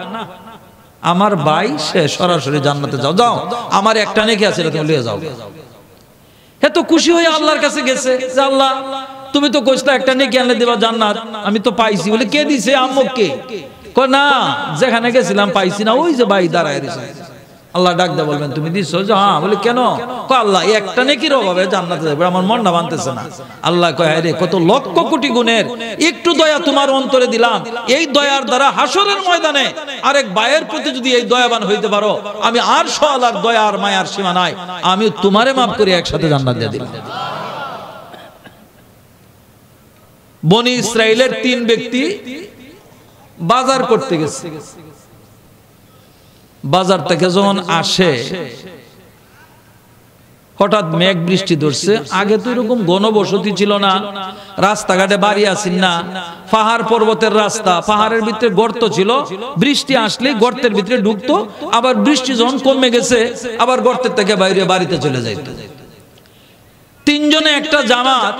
আমার ভাই সে সরাসরি জান্নাতে যাও, যাও আমার একটা নেকি আছে তুমি লিয়ে যাও। হে তো খুশি হয়ে আল্লাহর কাছে গেছে যে আল্লাহ তুমি তো কইছো একটা নেকি আনলে দিবা জান্নাত, আমি তো পাইছি। বলে কে দিছে? আম্মুকে। কয় না যেখানে গেছিলাম পাইছি না, ওই যে ভাই দাঁড়ায় রয়েছে। আল্লাহ ডাক দে বলবেন তুমি দিছো? যে হ্যাঁ। বলে কেন? কয় আল্লাহ একটা নেকির অভাবে জান্নাতে যাবে, আমার মনটা মানতেছে না। আল্লাহ কয় আরে কত লক্ষ কোটি গুণের একটু দয়া তোমার অন্তরে দিলাম, এই দয়ার দ্বারা হাসরের ময়দানে আরেক ভাইয়ের প্রতি যদি এই দয়াবান হইতে পারো আমি আর আল্লাহর দয়া আর মায়ার সীমা নাই, আমি তোমারে মাফ করে একসাথে জান্নাত দিয়ে দিলাম। বনি ইসরাইলের 3 ব্যক্তি বাজার করতে গেছে। বাজার থেকে যখন আসে হঠাৎ মেঘ বৃষ্টি ধরছে। আগে তো এরকম ঘনবসতি ছিল না, রাস্তাঘাটে বাড়ি আসেন না, পাহাড় পর্বতের রাস্তা, পাহাড়ের ভিতরে গর্ত ছিল, বৃষ্টি আসলে গর্তের ভিতরে ঢুকতো, আবার বৃষ্টি যখন কমে গেছে আবার গর্তের থেকে বাইরে বাড়িতে চলে যাইত। 3 জনে একটা জামাত,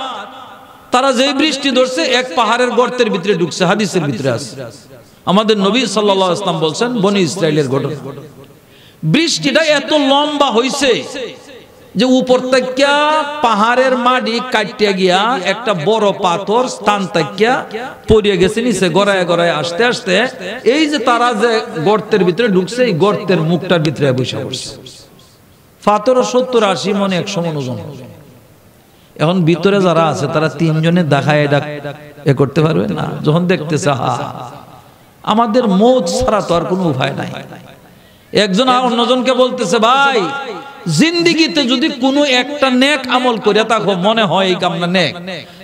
তারা যেই বৃষ্টি ধরছে এক পাহাড়ের গর্তের ভিতরে ঢুকছে। হাদিসের ভিতরে আছে, আমাদের নবী সাল্লাল্লাহু আলাইহি ওয়াসাল্লাম বলছেন বনি ইসরাইলের ঘটনা। বৃষ্টিটা এত লম্বা হইছে যে উপর থেকে পাহাড়ের মাটি কাটিয়া গিয়া একটা বড় পাথর স্থান থেকে পড়িয়ে গেছে নিচে, গড়ায় গড়ায় আসতে আসতে এই যে তারা যে গর্তের ভিতরে ঢুকছে এই গর্তের মুখটার ভিতরে বসে পড়ছে। পাথর 70-80 মণ 100 মণ ওজন। এখন ভিতরে যারা আছে তারা তিনজনে দেখায় এটা এ করতে পারবে না, যখন দেখতেছে আমাদের মৌত ছাড়া তো আর কোনো উপায় নাই। একজন অন্যজনকে বলতেছে, ভাই জিন্দিগিতে যদি কোনো একটা নেক আমল করে থাকো, মনে হয় এই কামনা নেক,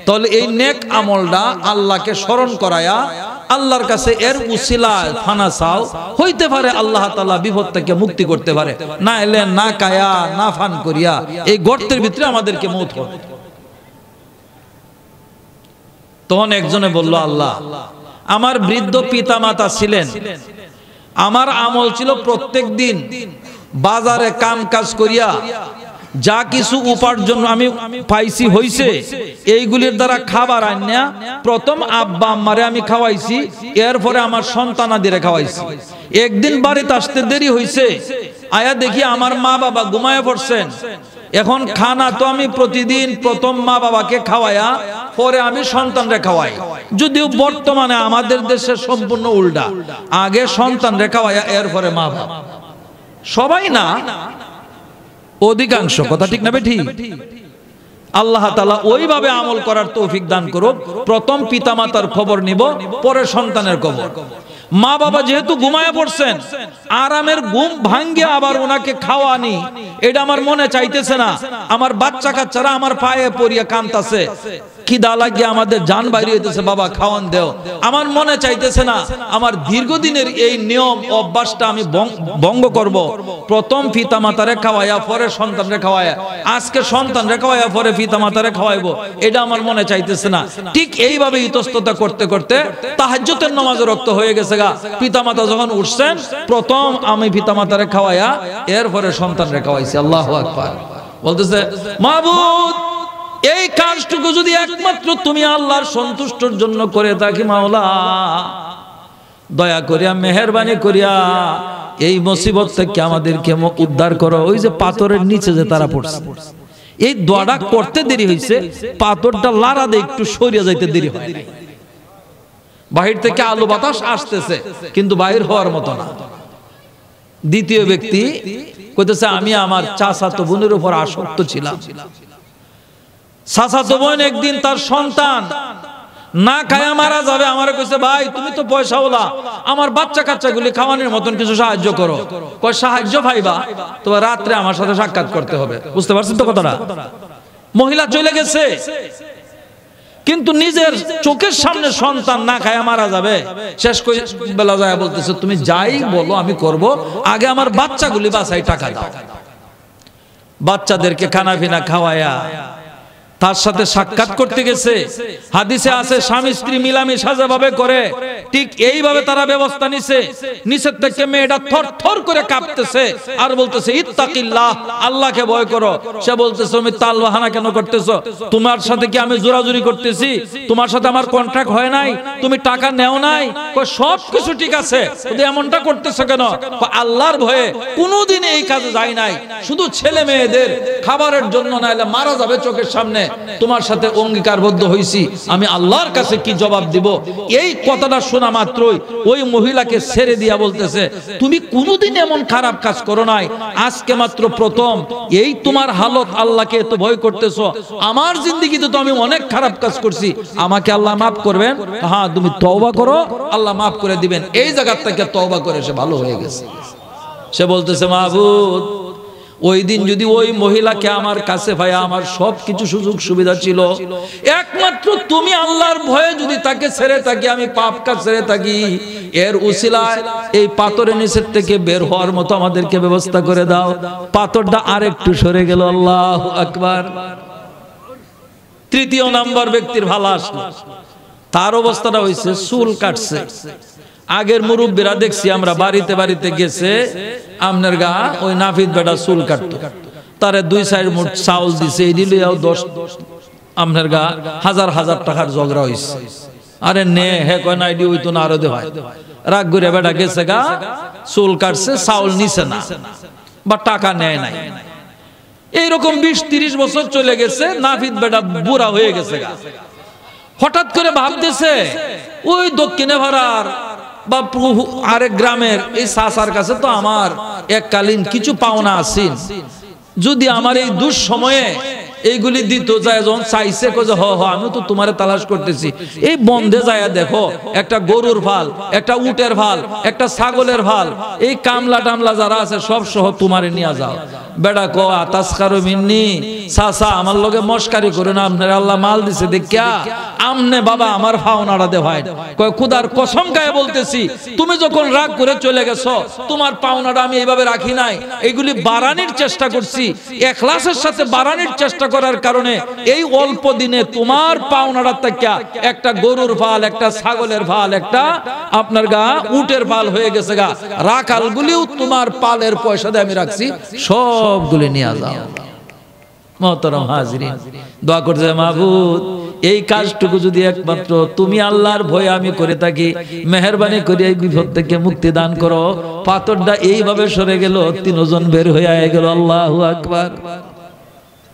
তাহলে এই নেক আমলটা আল্লাহকে স্মরণ করায়া আল্লাহর কাছে এর উসিলায় ফানা চাও, হইতে পারে আল্লাহ তাআলা বিপদ থেকে মুক্তি করতে পারে, না এলে না কায়া না ফান করিয়া এই গর্তের ভিতরে আমাদেরকে মৌত হবে। তখন একজনে বলল, আল্লাহ আমার বৃদ্ধ পিতা মাতা ছিলেন, আমার আমল ছিল প্রত্যেক দিন বাজারে কাম কাজ করিয়া যা কিছু উপার্জন আমি পাইছি হইছে, এইগুলির দ্বারা খাবার আনিয়া প্রথম আব্বা আম্মারে আমি খাওয়াইছি, এরপরে আমার সন্তানাদিরে খাওয়াইছি। একদিন বাড়িতে আসতে দেরি হইছে, আয়া দেখি আমার মা বাবা ঘুমায় পড়ছেন। এখন খানা তো আমি প্রতিদিন প্রথম মা বাবাকে খাওয়ায়া পরে আমি সন্তানরে খাওয়াই, যদিও বর্তমানে আমাদের দেশে সম্পূর্ণ উল্টা, আগে সন্তানরে খাওয়ায়া এরপরে মা বাবা। সবাই না, অধিকাংশ, কথা ঠিক না বেঠি? আল্লাহ তাআলা ওইভাবে আমল করার তৌফিক দান করুক, প্রথম পিতামাতার খবর নিব, পরে সন্তানের খবর। মা বাবা যেহেতু ঘুমায় পড়ছেন, আরামের ঘুম ভাঙ্গে আবার ওনাকে খাওয়ানি, এটা আমার মনে চাইতেছে না। আমার বাচ্চা কাচ্চারা আমার পায়ে পড়িয়া কাঁদতেছে, খিদা লাগিয়ে আমাদের জান বাইরে হইতেছে, বাবা খাওয়ান দেও। আমার মনে চাইতেছে না আমার দীর্ঘদিনের এই নিয়ম অভ্যাসটা আমি ভঙ্গ করব, প্রথম পিতা মাতারে খাওয়াইয়া পরে সন্তানরে খাওয়াইয়া, আজকে সন্তানরে খাওয়াইয়া পরে পিতা মাতারে খাওয়াইবো, এটা আমার মনে চাইতেছে না। ঠিক এইভাবে ইতস্ততা করতে করতে তাহাজ্জুদের নামাজে রক্ত হয়ে গেছে গা। পিতা মাতা যখন উঠছেন, প্রথম আমি পিতা মাতারে খাওয়াইয়া এরপরে সন্তানরে খাওয়াইছি। আল্লাহু আকবার। বলতেছে, মাবুদ এই কাজটুকু যদি একমাত্র তুমি আল্লাহর সন্তুষ্টর জন্য করে থাকি, মাওলা দয়া করিয়া মেহেরবানি করিয়া এই মুসিবত থেকে আমাদেরকে উদ্ধার করো। ওই যে পাথরের নিচে যে তারা পড়ছে, এই দোয়াটা করতে দেরি হয়েছে, পাথরটা লাড়া দিয়ে একটু সরিয়ে যাইতে দেরি হয়। বাহির থেকে আলো বাতাস আসতেছে কিন্তু বাহির হওয়ার মতো না। দ্বিতীয় ব্যক্তি কইতেছে, আমি আমার চাচাতো বোনের উপর আসক্ত ছিলাম। চাচাতো বোন একদিন তার সন্তান না খায়া মারা যাবে, আমার কইছে, ভাই তুমি তো পয়সাওয়ালা, আমার বাচ্চা কাচ্চাগুলি খাওয়ানোর মতন কিছু সাহায্য করো। কয় সাহায্য ভাইবা, তোমার রাত্রে আমার সাথে সাক্ষাৎ করতে হবে। বুঝতে পারছেন তো কথাটা? মহিলা চলে গেছে, কিন্তু নিজের চোখের সামনে সন্তান না খায়া মারা যাবে, শেষ বেলা যায় বলতেছে, তুমি যাই বলো আমি করব, আগে আমার বাচ্চাগুলি বাঁচাই টাকা দাও। বাচ্চাদেরকে খানা পিনা খাওয়ায়া তার সাথে সাক্ষাৎ করতে গেছে। হাদিসে আছে স্বামী স্ত্রী মিলামিশা যেভাবে করে ঠিক এইভাবে তারা ব্যবস্থা নিছে। নিচের থেকে মেয়েটা থর থর করে কাঁপতেছে আর বলতেছে, ইত্তাকিল্লাহ, আল্লাহকে ভয় করো। সে বলতেছে, তুমি তাল বাহানা কেন করতেছো? তোমার সাথে কি আমি জোরাজুরি করতেছি? তোমার সাথে আমার কন্ট্রাক্ট হয় নাই? তুমি টাকা নেও নাই? সব কিছু ঠিক আছে, কিন্তু এমনটা করতেছো কেন? আল্লাহর ভয়ে কোনোদিন এই কাজে যাই নাই, শুধু ছেলে মেয়েদের খাবারের জন্য, নাইলে মারা যাবে চোখের সামনে। তোমার সাথে অঙ্গীকারবদ্ধ হইছি, আমি আল্লাহর কাছে কি জবাব দিব? এই কথাটা শোনা মাত্রই ওই মহিলাকে ছেড়ে দিয়া বলতেছে, তুমি কোনোদিন এমন খারাপ কাজ করো নাই, আজকে মাত্র প্রথম। এই তোমার হালত, আল্লাহকে এত ভয় করতেছো। আমার জিন্দেগিতে তো আমি অনেক খারাপ কাজ করছি, আমাকে আল্লাহ মাফ করবেন। হ্যাঁ, তুমি তওবা করো, আল্লাহ মাফ করে দিবেন। এই জায়গা থেকে তওবা করে সে ভালো হয়ে গেছে। সে বলতেছে, মাহবুব ওই দিন যদি ওই মহিলাকে আমার কাছে ভাই, আমার সব কিছু সুযোগ সুবিধা ছিল, একমাত্র তুমি আল্লাহর ভয়ে যদি তাকে ছেড়ে থাকি, আমি পাপ কাজ ছেড়ে থাকি, এর উসিলায় এই পাথরের নিচের থেকে বের হওয়ার মতো আমাদেরকে ব্যবস্থা করে দাও। পাথরটা আরেকটু সরে গেল। আল্লাহু আকবার। তৃতীয় নাম্বার ব্যক্তির ভালো আসলো, তার অবস্থাটা হয়েছে চুল কাটছে। আগের মুরব্বীরা দেখছি আমরা, বাড়িতে বাড়িতে গেছে, আমনের গা ওই নাফিদ বেটা চুল কাটতো, তারে 2-4 মুঠ চাউল দিছে, এই দিলেও 10 আমনের গা হাজার হাজার টাকার ঝগড়া হইছে। আরে নে হে কয় না, এডি হইতো না, আরো দে হয়। রাগ করে বেটা গেছে গা, চুল কাটছে, চাউল নিছে না বা টাকা নেয় নাই। এইরকম 20-30 বছর চলে গেছে, নাফিদ বেটা বুড়া হয়ে গেছে গা। হঠাৎ করে ভাবতেছে, ওই দক্ষিণে ভাড়ার বা আরেক গ্রামের এই চাচার কাছে তো আমার এককালীন কিছু পাওনা আছে, যদি আমার এই দুঃসময়ে এইগুলি দিত, যায় যখন চাইছে যে হ হ আমি তো তোমারে তালাশ করতেছি, এই বন্ধে যায় দেখো একটা গরুর ভাল, একটা উটের ভাল, একটা ছাগলের ভাল, এই কামলা টামলা যারা আছে সব সহ তোমারে নিয়ে যাও। বেড়া কো আতাসকারু মিন্নি, সাসা আমার লগে মস্কারি করে না, আপনার আল্লাহ মাল দিছে দেখিয়া আমনে বাবা আমার ফাওনাটা দে ভাই। কয় খুদার কসম গায়ে বলতেছি, তুমি যখন রাগ করে চলে গেছো তোমার পাওনাটা আমি এইভাবে রাখি নাই, এইগুলি বাড়ানোর চেষ্টা করছি, ইখলাসের সাথে বাড়ানোর চেষ্টা করার কারণে এই অল্প দিনে তোমার পাওনাটা থেকে একটা গরুর ভাল, একটা ছাগলের ভাল, একটা আপনার গা উটের ভাল হয়ে গেছে গা, রাখালগুলিও তোমার পালের পয়সা দিয়ে আমি রাখছি, সবগুলি নিয়ে যাও। মুহতারাম হাজিরিন, দোয়া করতে মাহবুব এই কাজটুকু যদি একমাত্র তুমি আল্লাহর ভয়ে আমি করে থাকি, মেহেরবানি করে এই বিপদ থেকে মুক্তি দান করো। পাথরটা এইভাবে সরে গেল, তিনজন বের হয়ে গেল। আল্লাহু আকবার।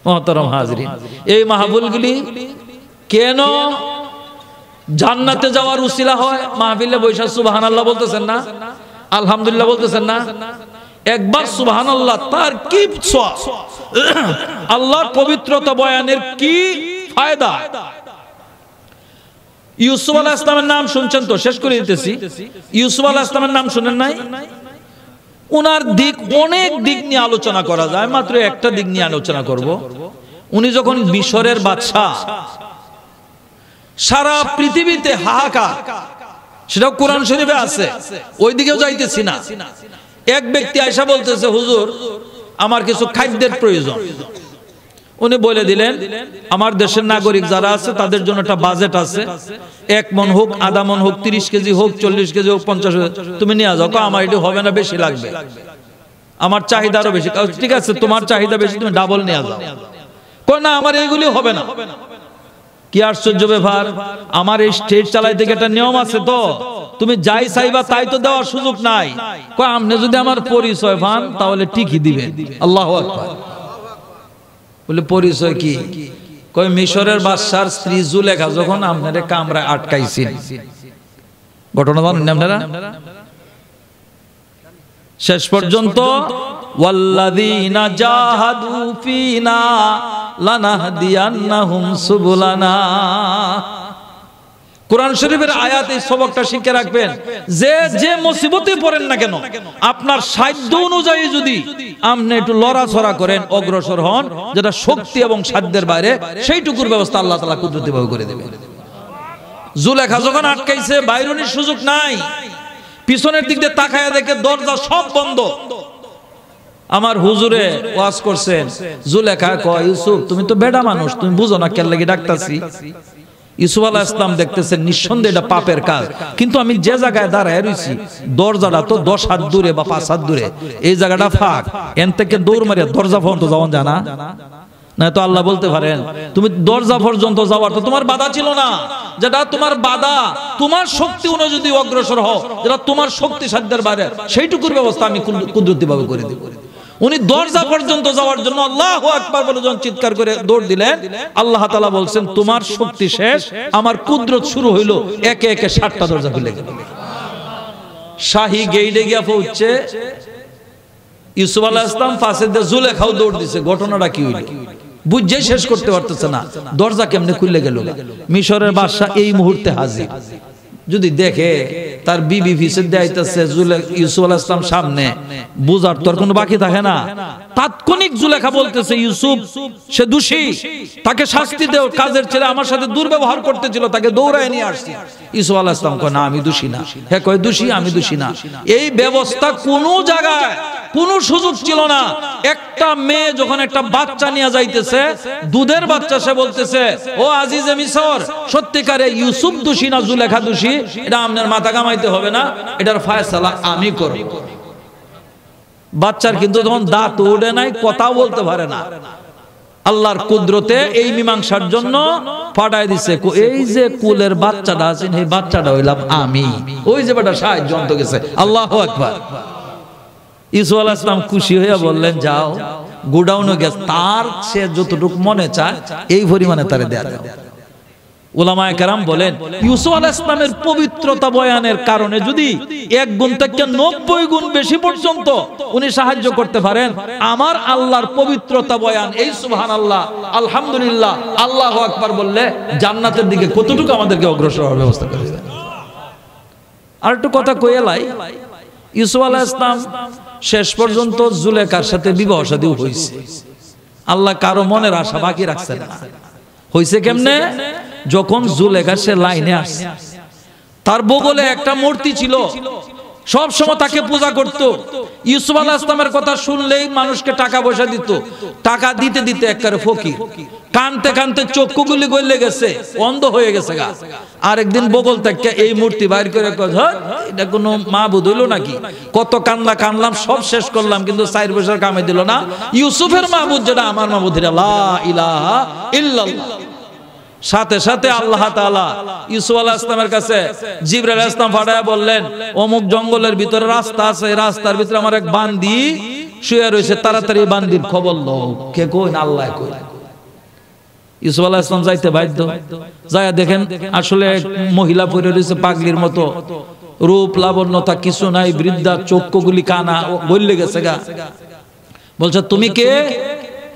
মুহতারাম হাজিরিন, এই মাহফিলগুলি কেন জান্নাতে যাওয়ার উসিলা হয়? মাহফিলে বৈশা সুবহানাল্লাহ বলতেছেন না, আলহামদুলিল্লাহ বলতেছেন না, একবার সুবহানাল্লাহ তার কি সওয়াব, আল্লাহর পবিত্রতা বয়ানের কি ফায়দা। ইউসুফ আলাইহিস সালামের নাম শুনছেন তো? শেষ করে দিতেছি। ইউসুফ আলাইহিস সালামের নাম শুনেন নাই? উনার দিক, অনেক দিক নিয়ে আলোচনা করা যায়, মাত্র একটা দিক নিয়ে আলোচনা করব। উনি যখন মিশরের বাদশা, সারা পৃথিবীতে হাহাকার, সেটাও কোরআন শরীফে আছে, ওই দিকেও যাইতেছি না। এক ব্যক্তি আয়েশা বলতেছে, হুজুর আমার কিছু খাদ্যের প্রয়োজন। উনি বলে দিলেন আমার দেশের নাগরিক যারা আছে তাদের জন্য একটা বাজেট আছে, 1 মণ হোক, আধা মণ হোক, 30 কেজি হোক, 40 কেজি হোক, 50 তুমি নিয়ে যাও। আমার এটি হবে না, বেশি লাগবে, আমার চাহিদা আরো বেশি। ঠিক আছে, তোমার চাহিদা বেশি, তুমি ডাবল নিয়ে যাও। কই না, আমার এইগুলি হবে না। কি আশ্চর্য ব্যাপার, আমার এই স্টেজ চালাইতে একটা নিয়ম আছে, তো তুমি যাই চাইবা তাই তো দেওয়ার সুযোগ নাই। কই আপনি যদি আমার পরিচয় পান তাহলে ঠিকই দিবেন। আল্লাহু আকবার। বলে পরিচয় কি? কই মিশরের বাদশার স্ত্রী জুলেখা যখন আপনারে কামরায় আটকাইছিল, ঘটনা জানেন আপনারা? শেষ পর্যন্ত ওয়াল্লাযীনা জাহাদু ফিনা লানাহদিয়ান্নাহুম সুবুলানা। কোরআন শরীফের আয়াত এই সবকটা শিখে রাখবেন, যে যে মুসিবতে পড়েন না কেন, আপনার সাধ্য অনুযায়ী যদি আপনি একটু লড়াছড়া করেন, অগ্রসর হন, যেটা শক্তি এবং সাধ্যের বাইরে, সেইটুকুর ব্যবস্থা আল্লাহ তাআলা কুদরতিভাবে করে দেবেন। জুলেখা যখন আটকাইছে, বাইরনির সুযোগ নাই, পিছনের দিক দিয়ে তাকায়া দেখে দরজা সব বন্ধ। আমার হুজুরে ওয়াজ করছেন, জুলেখা কয় ইউসুফ তুমি তো বেডা মানুষ, তুমি বুঝো না কেন লাগি ডাকতাছি। ইউসুফ আলাইহিস সালাম দেখতেছেন নিঃসন্দেহে এটা পাপের কাজ, কিন্তু আমি যে জায়গায় দাঁড়ায় রইছি দরজাটা তো 10 হাত দূরে বা 5 হাত দূরে, এই জায়গাটা ফাঁক, এন থেকে দৌড় মারিয়া দরজা পর্যন্ত যাওয়া জানা না। তো আল্লাহ বলতে পারেন তুমি দরজা পর্যন্ত যাওয়ার তো তোমার বাধা ছিল না, যেটা তোমার বাধা, তোমার শক্তি অনুযায়ী যদি অগ্রসর হও, যেটা তোমার শক্তি সাধ্যের বাইরে, সেইটুকুর ব্যবস্থা আমি কুদরতিভাবে করে দেব। উনি দরজা পর্যন্ত যাওয়ার জন্য আল্লাহু আকবার বলে যখন চিৎকার করে দৌড় দিলেন, আল্লাহ তাআলা বলছেন তোমার শক্তি শেষ, আমার কুদরত শুরু হইল, একে একে 60টা দরজা খুলে গেল। শাহী গেইটে গিয়া পৌঁছে ইউসুফ আলাইহিস সালাম পাশে দিয়ে জুলেখাও দৌড় দিছে। ঘটনাটা কি হইল বুঝে শেষ করতে পারতেছে না, দরজা কেমনে খুলে গেল। মিশরের বাদশা এই মুহূর্তে হাজির, যদি দেখে তার বিবি ভিসে দেয়াইতেছে ইউসুফ আলাইহিস সালাম সামনে, বুঝার তোর কোনো বাকি থাকে না। তাৎক্ষণিক জুলেখা বলতেছে ইউসুফ সে দোষী, তাকে শাস্তি দেও, কাজের ছেলে আমার সাথে দুর্ব্যবহার করতেছিল, তাকে দৌড়ায় নিয়ে আসছি। ইউসুফ আলাইহিস সালাম কয় না আমি দোষী না। হ্যাঁ কয় দোষী, আমি দোষী না। এই ব্যবস্থা কোনো জায়গায় কোনো সুযোগ ছিল না। একটা মেয়ে যখন একটা বাচ্চা নিয়ে যাইতেছে, দুধের বাচ্চা, সে বলতেছে ও আজিজে মিশর, সত্যিকারে ইউসুফ দোষী না জুলেখা দোষী, এটা আপনার মাথা কামাইতে হবে না, এটার ফয়সালা আমি করব। বাচ্চার কিন্তু তখন দাঁত ওঠে নাই, কথাও বলতে পারে না। আল্লাহর কুদরতে এই মীমাংসার জন্য পাঠায় দিছে, এই যে কুলের বাচ্চাটা আছে, এই বাচ্চাটা হইলাম আমি। ওই যে বেটা সাহায্য অন্ত গেছে। আল্লাহু আকবার। ইউসুফ আলাইহিস সালাম খুশি হয়ে বললেন যাও, গোডাউনে গেছে, তার সে যতটুকু মনে চায় এই পরিমাণে তারে দেয়া দাও। উলামায়ে কেরাম বলেন ইউসুফ আলাইহিস সালামের পবিত্রতা বয়ানের কারণে যদি 1 গুণ থেকে 90 গুণ বেশি পর্যন্ত উনি সাহায্য করতে পারেন, আমার আল্লাহর পবিত্রতা বয়ান, এই সুবহানাল্লাহ, আলহামদুলিল্লাহ, আল্লাহু আকবার বললে জান্নাতের দিকে কতটুকু আমাদেরকে অগ্রসর হওয়ার ব্যবস্থা করে দেন। আর একটু কথা কইয়ে লাই, ইউসুফ আলাইহিস সালাম শেষ পর্যন্ত জুলেখার সাথে বিবাহ শাদী হইছে। আল্লাহ কারো মনের আশা বাকি রাখছেন না। হইছে কেমনে? যখন জুলেখা সে লাইনে আসছে, তার বগলে একটা মূর্তি ছিল, সব সময় তাকে পূজা করত। ইউসুফ আলাইহিস সালামের কথা শুনলেই মানুষকে টাকা পয়সা দিত। টাকা দিতে দিতে একবারে ফকির, কানতে কানতে চক্ষুগুলি গলে গেছে, অন্ধ হয়ে গেছে গা। আরেকদিন বগল থেকে এই মূর্তি বাইর করে কয়, এটা কোনো মাবুদ হইল নাকি? কত কান্না কানলাম, সব শেষ করলাম, কিন্তু 4 পয়সার কামে দিল না। ইউসুফের মাবুদ যেটা আমার মাবুদ, লা ইলাহা ইল্লাল্লাহ। সাথে সাথে আল্লাহ তাআলা ইউসুফ আলাইহিস সালামের কাছে জিবরাইল আলাইহিস সালাম পাঠায়া বললেন, অমুক জঙ্গলের ভিতরে রাস্তা আছে, এই রাস্তার ভিতরে আমার এক বান্দি শুয়ে রয়েছে, তাড়াতাড়ি বান্দির খবর লও। কে কই? আল্লাহ কই। ইউসুফ আলাইহিস সালাম যাইতে বাধ্য। যায় দেখেন আসলে মহিলা পড়ে রয়েছে পাগলির মতো, রূপ লাবণ্যতা কিছু নাই, বৃদ্ধা, চক্ষুগুলি কানা গলে গেছে গা। বলছে, তুমি কে?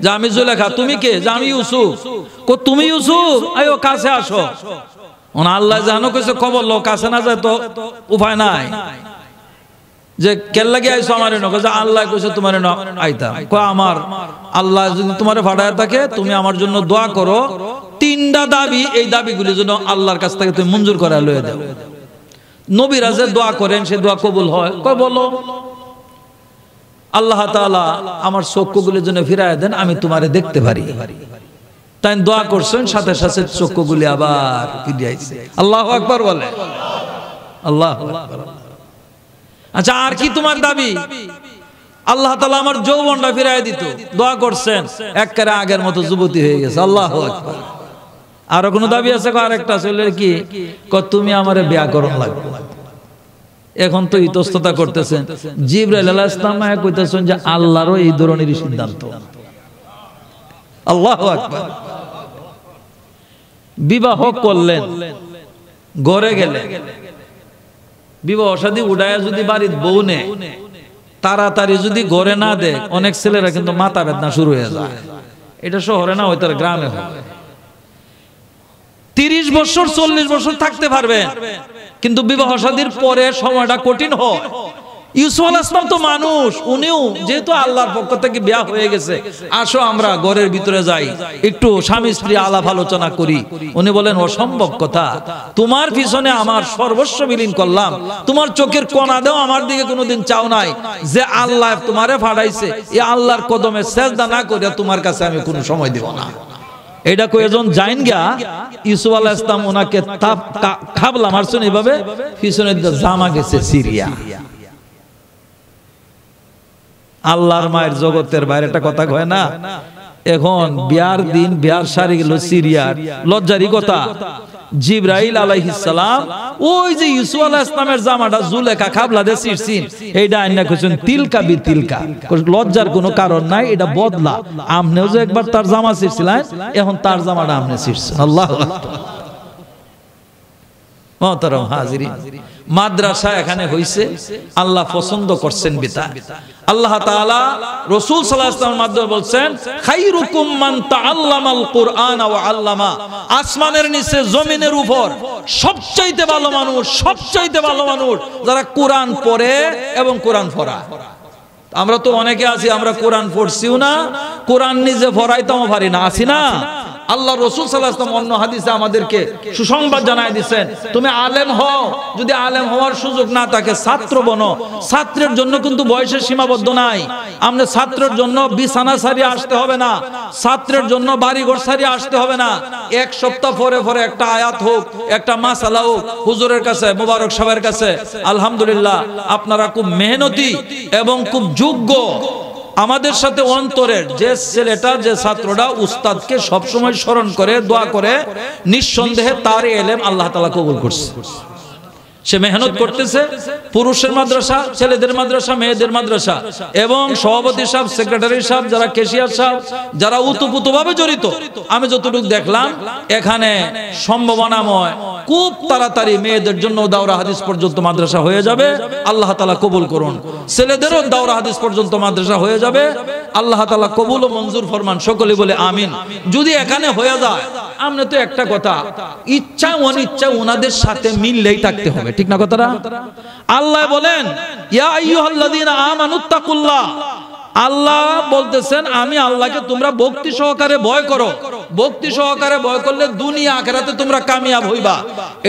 যে আমি জুলেখা। তুমি কে? যে আমি ইউসুফ। কো তুমি ইউসুফ? আয়ো কাছে আসো। আল্লাহ জানো কইছে খবর লো, কাছে না যায় তো উপায় নাই। যে কেন লাগে আইছো আমার এনো? যে আল্লাহ কইছে তোমার এনো আইতাম। কয় আমার আল্লাহ যদি তোমারে পাঠায় থাকে, তুমি আমার জন্য দোয়া করো, 3টা দাবি, এই দাবিগুলি যেন আল্লাহর কাছ থেকে তুমি মঞ্জুর করে লয়ে দাও। নবীরা যে দোয়া করেন সে দোয়া কবুল হয়। কয় বলো। আল্লাহ তাআলা আমার চক্ষুগুলি যেন ফিরায় দেন, আমি তোমারে দেখতে পারি। তাই দোয়া করছেন, সাথে সাথে চক্ষুগুলি আবার ফিরে আইছে। আল্লাহু আকবার বলে। আল্লাহু আকবার। আচ্ছা, আর কি তোমার দাবি? আল্লাহ তাআলা আমার যৌবনটা ফিরায় দিত। দোয়া করছেন, একবারে আগের মতো যুবতী হয়ে গেছে। আল্লাহু আকবার। আর কোনো দাবি আছে? আরেকটা ছেলের কি? তুমি আমারে বিয়া করন লাগবে। এখন তো ইতস্ততা করতেছেন। জিবরাইল আলাইহিস সালাম কইতেছেন যে আল্লাহরও এই ধরনের সিদ্ধান্ত। আল্লাহু আকবার। বিবাহ করলেন, ঘরে গেলেন, বিবাহ শাদী উড়ায়া যদি বাড়ির বউ নেয়, তাড়াতাড়ি যদি ঘরে না দেয়, অনেক ছেলেরা কিন্তু মাথা বেদনা শুরু হয়ে যায়। এটা শহরে না, হয়তো গ্রামে হয়। 30 বছর 40 বছর থাকতে পারবেন, কিন্তু বিবাহ শাদীর পরে সময়টা কঠিন হয়। ইউসুফ আলাইহিস সালাম তো মানুষ, উনিও যেহেতু আল্লাহর পক্ষ থেকে বিয়া হয়ে গেছে, আসো আমরা ঘরের ভিতরে যাই, একটু স্বামী স্ত্রী আলাপ আলোচনা করি। উনি বলেন, অসম্ভব কথা, তোমার পিছনে আমার সর্বস্ব বিলীন করলাম, তোমার চোখের কোনা দেও আমার দিকে কোনোদিন চাও নাই। যে আল্লাহ তোমারে পাঠাইছে, এই আল্লাহর কদমে সেজদা না করে তোমার কাছে আমি কোনো সময় দেব না। এটা কয়েকজন যাইন গা, ইউসুফ আলাইহিস সালাম ওনাকে খাবলা মারছেন এইভাবে, পিছনে জামা গেছে সিরিয়া। আল্লাহর মায়ের জগতের বাইরে একটা কথা কয় না, এখন বিয়ার দিন বিয়ার শাড়ি গেল সিরিয়ার, লজ্জারই কথা। জিবরাইল আলাইহিস সালাম ওই যে ইউসুফ আলাইহিস সালামের জামাটা জুলেখা খাবলা দিয়ে ছিঁড়ছেন, এইটা আইনা কইছেন তিলকা বি তিলকা, লজ্জার কোনো কারণ নাই, এটা বদলা। আমনেও যে একবার তার জামা ছিঁড়ছিলেন, এখন তার জামাটা আমনে ছিঁড়ছেন। আল্লাহু আকবার। মুহতারাম হাজিরিন, মাদ্রাসা এখানে হইছে, আল্লাহ পছন্দ করছেন বিতা। আল্লাহ তাআলা রাসূল সাল্লাল্লাহু আলাইহি ওয়াসাল্লামের মাধ্যমে বলছেন, খায়রুকুম মান তাআল্লামাল কুরআন ওয়া আল্লামা। আসমানের নিচে জমিনের উপর সবচাইতে ভালো মানুষ, সবচাইতে ভালো মানুষ যারা কোরআন পড়ে এবং কোরআন পড়ায়। আমরা তো অনেকে আছি, আমরা কোরআন পড়ছিও না, কোরআন নিজে পড়াইতেও পারি না, আছি না। আল্লাহ রাসূল সাল্লাল্লাহু আলাইহি ওয়াসাল্লাম অন্য হাদিসে আমাদেরকে সুসংবাদ জানায় দিয়েছেন, তুমি আলেম হও, যদি আলেম হওয়ার সুযোগ না থাকে ছাত্র বনো। ছাত্রের জন্য কিন্তু বয়সের সীমাবদ্ধ নাই। আমরা ছাত্রের জন্য বিছানা ছাড়িয়ে আসতে হবে না, ছাত্রের জন্য বাড়িঘর ছাড়িয়ে আসতে হবে না। 1 সপ্তাহ পরে পরে একটা আয়াত হোক, একটা মাসালা হোক, হুজুরের কাছে, মুবারক সাহেবের কাছে, আলহামদুলিল্লাহ আপনারা খুব মেহনতি এবং খুব যোগ্য। আমাদের সাথে অন্তরের যে ছেলেটা, যে ছাত্রটা উস্তাদকে সবসময় স্মরণ করে, দোয়া করে, নিঃসন্দেহে তার ইলম আল্লাহ তাআলা কবুল করছে। সে মেহনত করতেছে, পুরুষের মাদ্রাসা, ছেলেদের মাদ্রাসা, মেয়েদের মাদ্রাসা, এবং সভাপতি সাহেব, সেক্রেটারি সাহেব, যারা ক্যাশিয়ার সাহেব, যারা উতপুতভাবে জড়িত, আমি যতটুকু দেখলাম এখানে সম্ভাবনাময় খুব তাড়াতাড়ি মেয়েদের জন্য দাওরা হাদিস পর্যন্ত মাদ্রাসা হয়ে যাবে, আল্লাহ তাআলা কবুল করুন। ছেলেদেরও দাওরা হাদিস পর্যন্ত মাদ্রাসা হয়ে যাবে, আল্লাহ তাআলা কবুল ও মঞ্জুর ফরমান, সকলে বলে আমিন। যদি এখানে হয়ে যায়, আমরা তো একটা কথা, ইচ্ছা অনিচ্ছা ওনাদের সাথে মিললেই থাকতে হবে, ঠিক না কথাটা? আল্লাহ বলেন ইয়া আইয়ুহাল্লাযীনা আমানুত্তাকুল্লাহ, আল্লাহ বলতেছেন আমি আল্লাহকে তোমরা ভক্তি সহকারে ভয় করো। ভক্তি সহকারে ভয় করলে দুনিয়া আখিরাতে তোমরা কামিয়াব হইবা।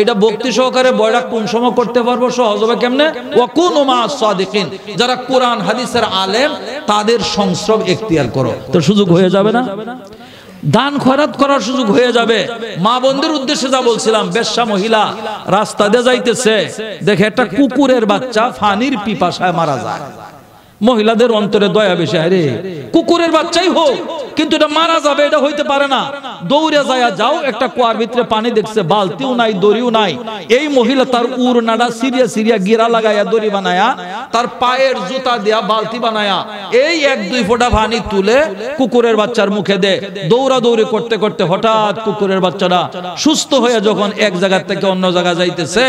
এটা ভক্তি সহকারে ভয়টা কোন সময় করতে পারবো, সহজ হবে কেমনে? ওয়া কুনু মা'আস সাদিকিন, যারা কোরআন হাদিসের আলেম তাদের সংস্রব এখতিয়ার করো, তো সুযোগ হয়ে যাবে না? দান খয়রাত করার সুযোগ হয়ে যাবে। মা বোনদের উদ্দেশ্যে যা বলছিলাম, বেশ্যা মহিলা রাস্তা দিয়ে যাইতেছে, দেখে একটা কুকুরের বাচ্চা পানির পিপাসায় মারা যায়। মহিলাদের অন্তরে দয়া বেশি, আরে কুকুরের বাচ্চাই হোক কিন্তু এটা মারা যাবে, এটা হইতে পারে না। দৌড়ে যায়, যাও একটা কুয়ার ভিতরে পানি দেখছে, বালতিও নাই, দড়িও নাই। এই মহিলা তার উড়নাডা সিরিয়া সিরিয়া গিরা লাগায়া, দড়ি বানায়া, তার পায়ের জুতা দিয়া বালতি বানায়া এই 1-2 ফোঁটা পানি তুলে কুকুরের বাচ্চার মুখে দে। দৌড়াদৌড়ি করতে করতে হঠাৎ কুকুরের বাচ্চাটা সুস্থ হয়ে যখন এক জায়গা থেকে অন্য জায়গা যাইতেছে,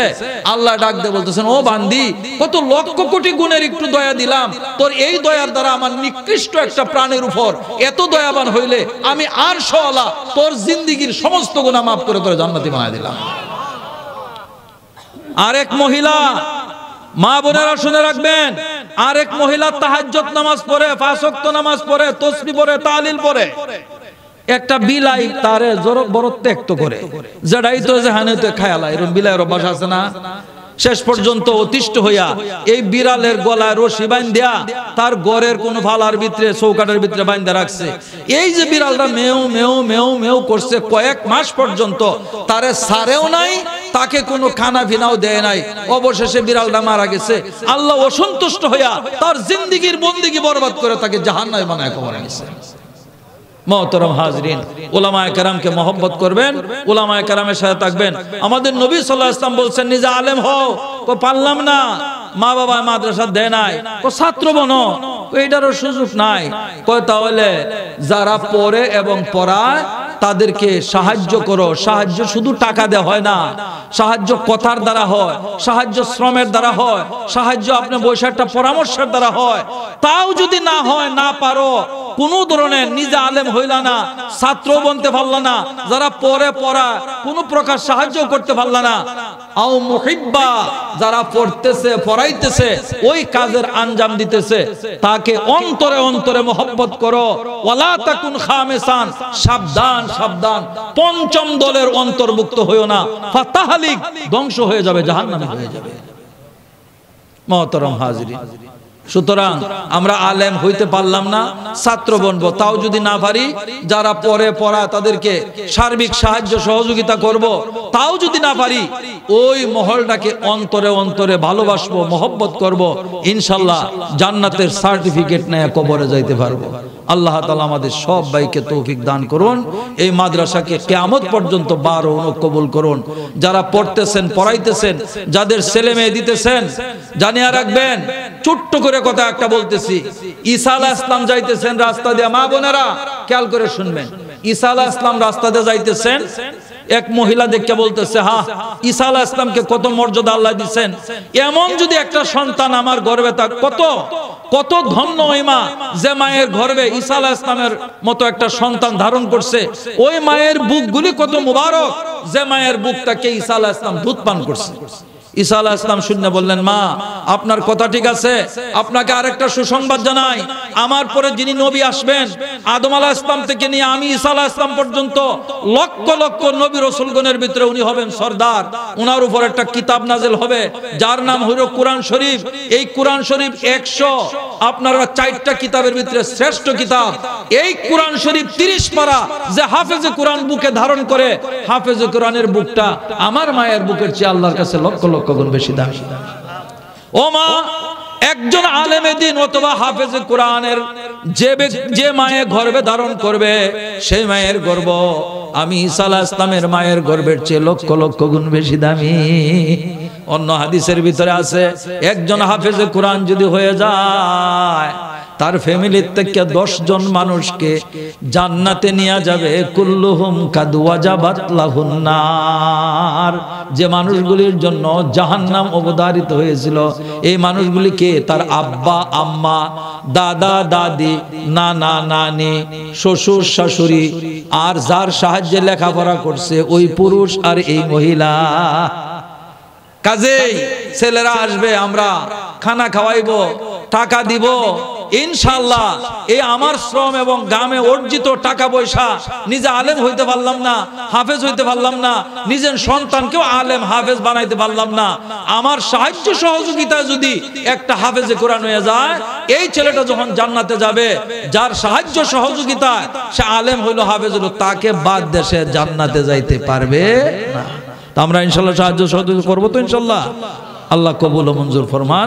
আল্লাহ ডাক দিয়ে বলতেছেন, ও বান্দি, কত লক্ষ কোটি গুণের একটু দয়া দিলাম, তোর এই দয়ার দ্বারা আমার নিকৃষ্ট একটা প্রাণীর উপর এত দয়াবান হইলে আমি আরশওয়ালা তোর জিন্দেগীর সমস্ত গুনাহ মাফ করে তোর জান্নাতি বানায় দিলাম। আরেক মহিলা, মা বোনেরা শুনে রাখবেন, আরেক মহিলা তাহাজ্জুদ নামাজ পড়ে, 5 ওয়াক্ত নামাজ পড়ে, তাসবিহ পড়ে, তাহলিল পড়ে। একটা বিলাই তারে জোর বড় ত্যাক্ত করে, যেটাই তো জাহানে তো খায়ালা, এরকম বিলাইয়ের অভ্যাস আছে না? শেষ পর্যন্ত অতিষ্ঠ হইয়া এই বিড়ালের গলায় রশি বাঁধিয়া তার ঘরের কোন ফালার ভিতরে, চৌকাটের ভিতরে বাঁধা রাখছে। এই যে বিড়ালটা মেও মেও মেও মেও করছে কয়েক মাস পর্যন্ত, তারে সারেও নাই, তাকে কোনো খানা ফিনাও দেয় নাই। অবশেষে বিড়ালটা মারা গেছে। আল্লাহ অসন্তুষ্ট হইয়া তার জিন্দেগীর বন্দেগী বরবাদ করে তাকে জাহান্নামে বানায় কবরে গেছে। মোহতরম হাজরিন, উলামায়ে কেরামকে মহব্বত করবেন, উলামায়ে কেরামের সাথে থাকবেন। আমাদের নবী সাল্লাল্লাহু আলাইহি ওয়াসাল্লাম বলছেন, নিজে আলেম হও, কো পারলাম না, মা বাবা মাদ্রাসা দেয় নাই, কো ছাত্র বনো, এইটারও সুযোগ নাই। কয় তাহলে যারা পড়ে এবং পড়ায় তাদেরকে সাহায্য করো। সাহায্য শুধু টাকা দেওয়া হয় না, সাহায্য কথার দ্বারা হয়, সাহায্য শ্রমের দ্বারা হয়, সাহায্য আপনি বসে একটা পরামর্শের দ্বারা হয়। তাও যদি না হয়, না পারো, কোন ধরনের নিজে আলেম হইলা না, ছাত্র বনতে পারলা না, যারা পড়ে পড়া কোন প্রকার সাহায্য করতে পারলা না, আও মুহিব্বা, যারা পড়তেছে পড়াইতেছে ওই কাজের আঞ্জাম দিতেছে, তাকে অন্তরে অন্তরে মহব্বত করো। ওয়ালা তাকুন খামিসান, সাবধান সাবধান, পঞ্চম দলের অন্তর্ভুক্ত হইও না, ফাতাহলিক, ধ্বংস হয়ে যাবে, জাহান্নামে হয়ে যাবে। মুহতারাম হাজিরিন, সুতরাং আমরা আলেম হইতে পারলাম না, ছাত্র বনবো, তাও যদি না পারি, যারা পড়ে পড়া তাদেরকে সার্বিক সাহায্য সহযোগিতা করব। তাও যদি না পারি, ওই মহলটাকে অন্তরে অন্তরে ভালোবাসবো, মহব্বত করব, ইনশাল্লাহ জান্নাতের সার্টিফিকেট নিয়ে কবরে যাইতে পারবো। আল্লাহ তাআলা আমাদের সব ভাইকে তৌফিক দান করুন। এই মাদ্রাসাকে কিয়ামত পর্যন্ত 12 কবুল করুন। যারা পড়তেছেন, পড়াইতেছেন, যাদের ছেলে মেয়ে দিতেছেন, জানিয়ে রাখবেন, ছোট্ট করে কথা একটা বলতেছি, ঈসা আলাইহিস সালাম যাইতেছেন রাস্তা দিয়ে, মা বোনেরা খেয়াল করে শুনবেন, ঈসা আলাইহিস সালাম রাস্তা দিয়ে যাইতেছেন, এক মহিলা দেখে বলতেছে, হ্যাঁ, ঈসা আলাইহিস সালামকে কত মর্যাদা আল্লাহ দিবেন, এমন যদি একটা সন্তান আমার গর্ভে থাক, কত কত ধন্য ওই মা যে মায়ের গর্ভে ঈসা আলাইহিস সালামের মতো একটা সন্তান ধারণ করছে। ওই মায়ের বুকগুলি কত মুবারক যে মায়ের বুকটাকে ঈসা আলাইহিস সালাম দুধ পান করছে। ঈসা আলাইহিস সালাম শুনে বললেন, মা আপনার কথা ঠিক আছে, আপনাকে আরেকটা সুসংবাদ জানাই, আমার পরে যিনি নবী আসবেন, আদম আলাইহিস সালাম থেকে নিয়ে আমি ঈসা আলাইহিস সালাম পর্যন্ত লক্ষ লক্ষ নবী রাসূলগণের ভিতরে উনি হবেন সরদার। উনার উপর একটা কিতাব নাযিল হবে যার নাম হলো কোরআন শরীফ। এই কোরআন শরীফ 100 আপনারা 4টা কিতাবের ভিতরে শ্রেষ্ঠ কিতাব। এই কোরআন শরীফ 30 পারা যে হাফেজে কোরআন বুকে ধারণ করে, হাফেজে কোরআনের বুকটা আমার মায়ের বুকের চেয়ে আল্লাহর কাছে লক্ষ লক্ষ গুণ বেশি দামি। ও মা, একজন আলেমে দ্বীন অথবা হাফেজে কোরআনের যে মায়ের গর্ভে ধারণ করবে, সেই মায়ের গর্ভ আমি ঈসা আলাইহিস সালামের মায়ের গর্ভের চেয়ে লক্ষ লক্ষ গুণ বেশি দামি। অন্য হাদিসের ভিতরে আছে একজন হাফেজে কোরআন যদি হয়ে যায় তার ফ্যামিলির থেকে 10 জন মানুষকে জান্নাতে নিয়ে যাবে, কুল্লুহুম কাদ ওয়াজাবাত লাহুন নার। যে মানুষগুলির জন্য জাহান্নাম অবধারিত হয়েছিল এই মানুষগুলিকে তার আব্বা আম্মা, দাদা দাদি, নানা নানি, শ্বশুর শাশুড়ি আর যার সাহায্যে লেখাপড়া করছে ওই পুরুষ আর এই মহিলা, কাজেই ছেলেরা আসবে, আমরা খানা খাওয়াইবো, টাকা দিব ইনশাআল্লাহ। এই আমার শ্রম এবং গ্রামে অর্জিত টাকা পয়সা, নিজে আলেম হইতে পারলাম না, হাফেজ হইতে পারলাম না, নিজের সন্তানকেও আলেম হাফেজ বানাইতে পারলাম না, আমার সাহায্য সহযোগিতা যদি একটা হাফেজে কোরআন হয়ে যায়, এই ছেলেটা যখন জান্নাতে যাবে, যার সাহায্য সহযোগিতা সে আলেম হইলো, হাফেজ হইলো, তাকে বাদ দেশে জান্নাতে যাইতে পারবে না। আমরা ইনশাআল্লাহ সাহায্য সহযোগিতা করবো তো ইনশাআল্লাহ। আল্লাহ কবুল ও মঞ্জুর ফরমান।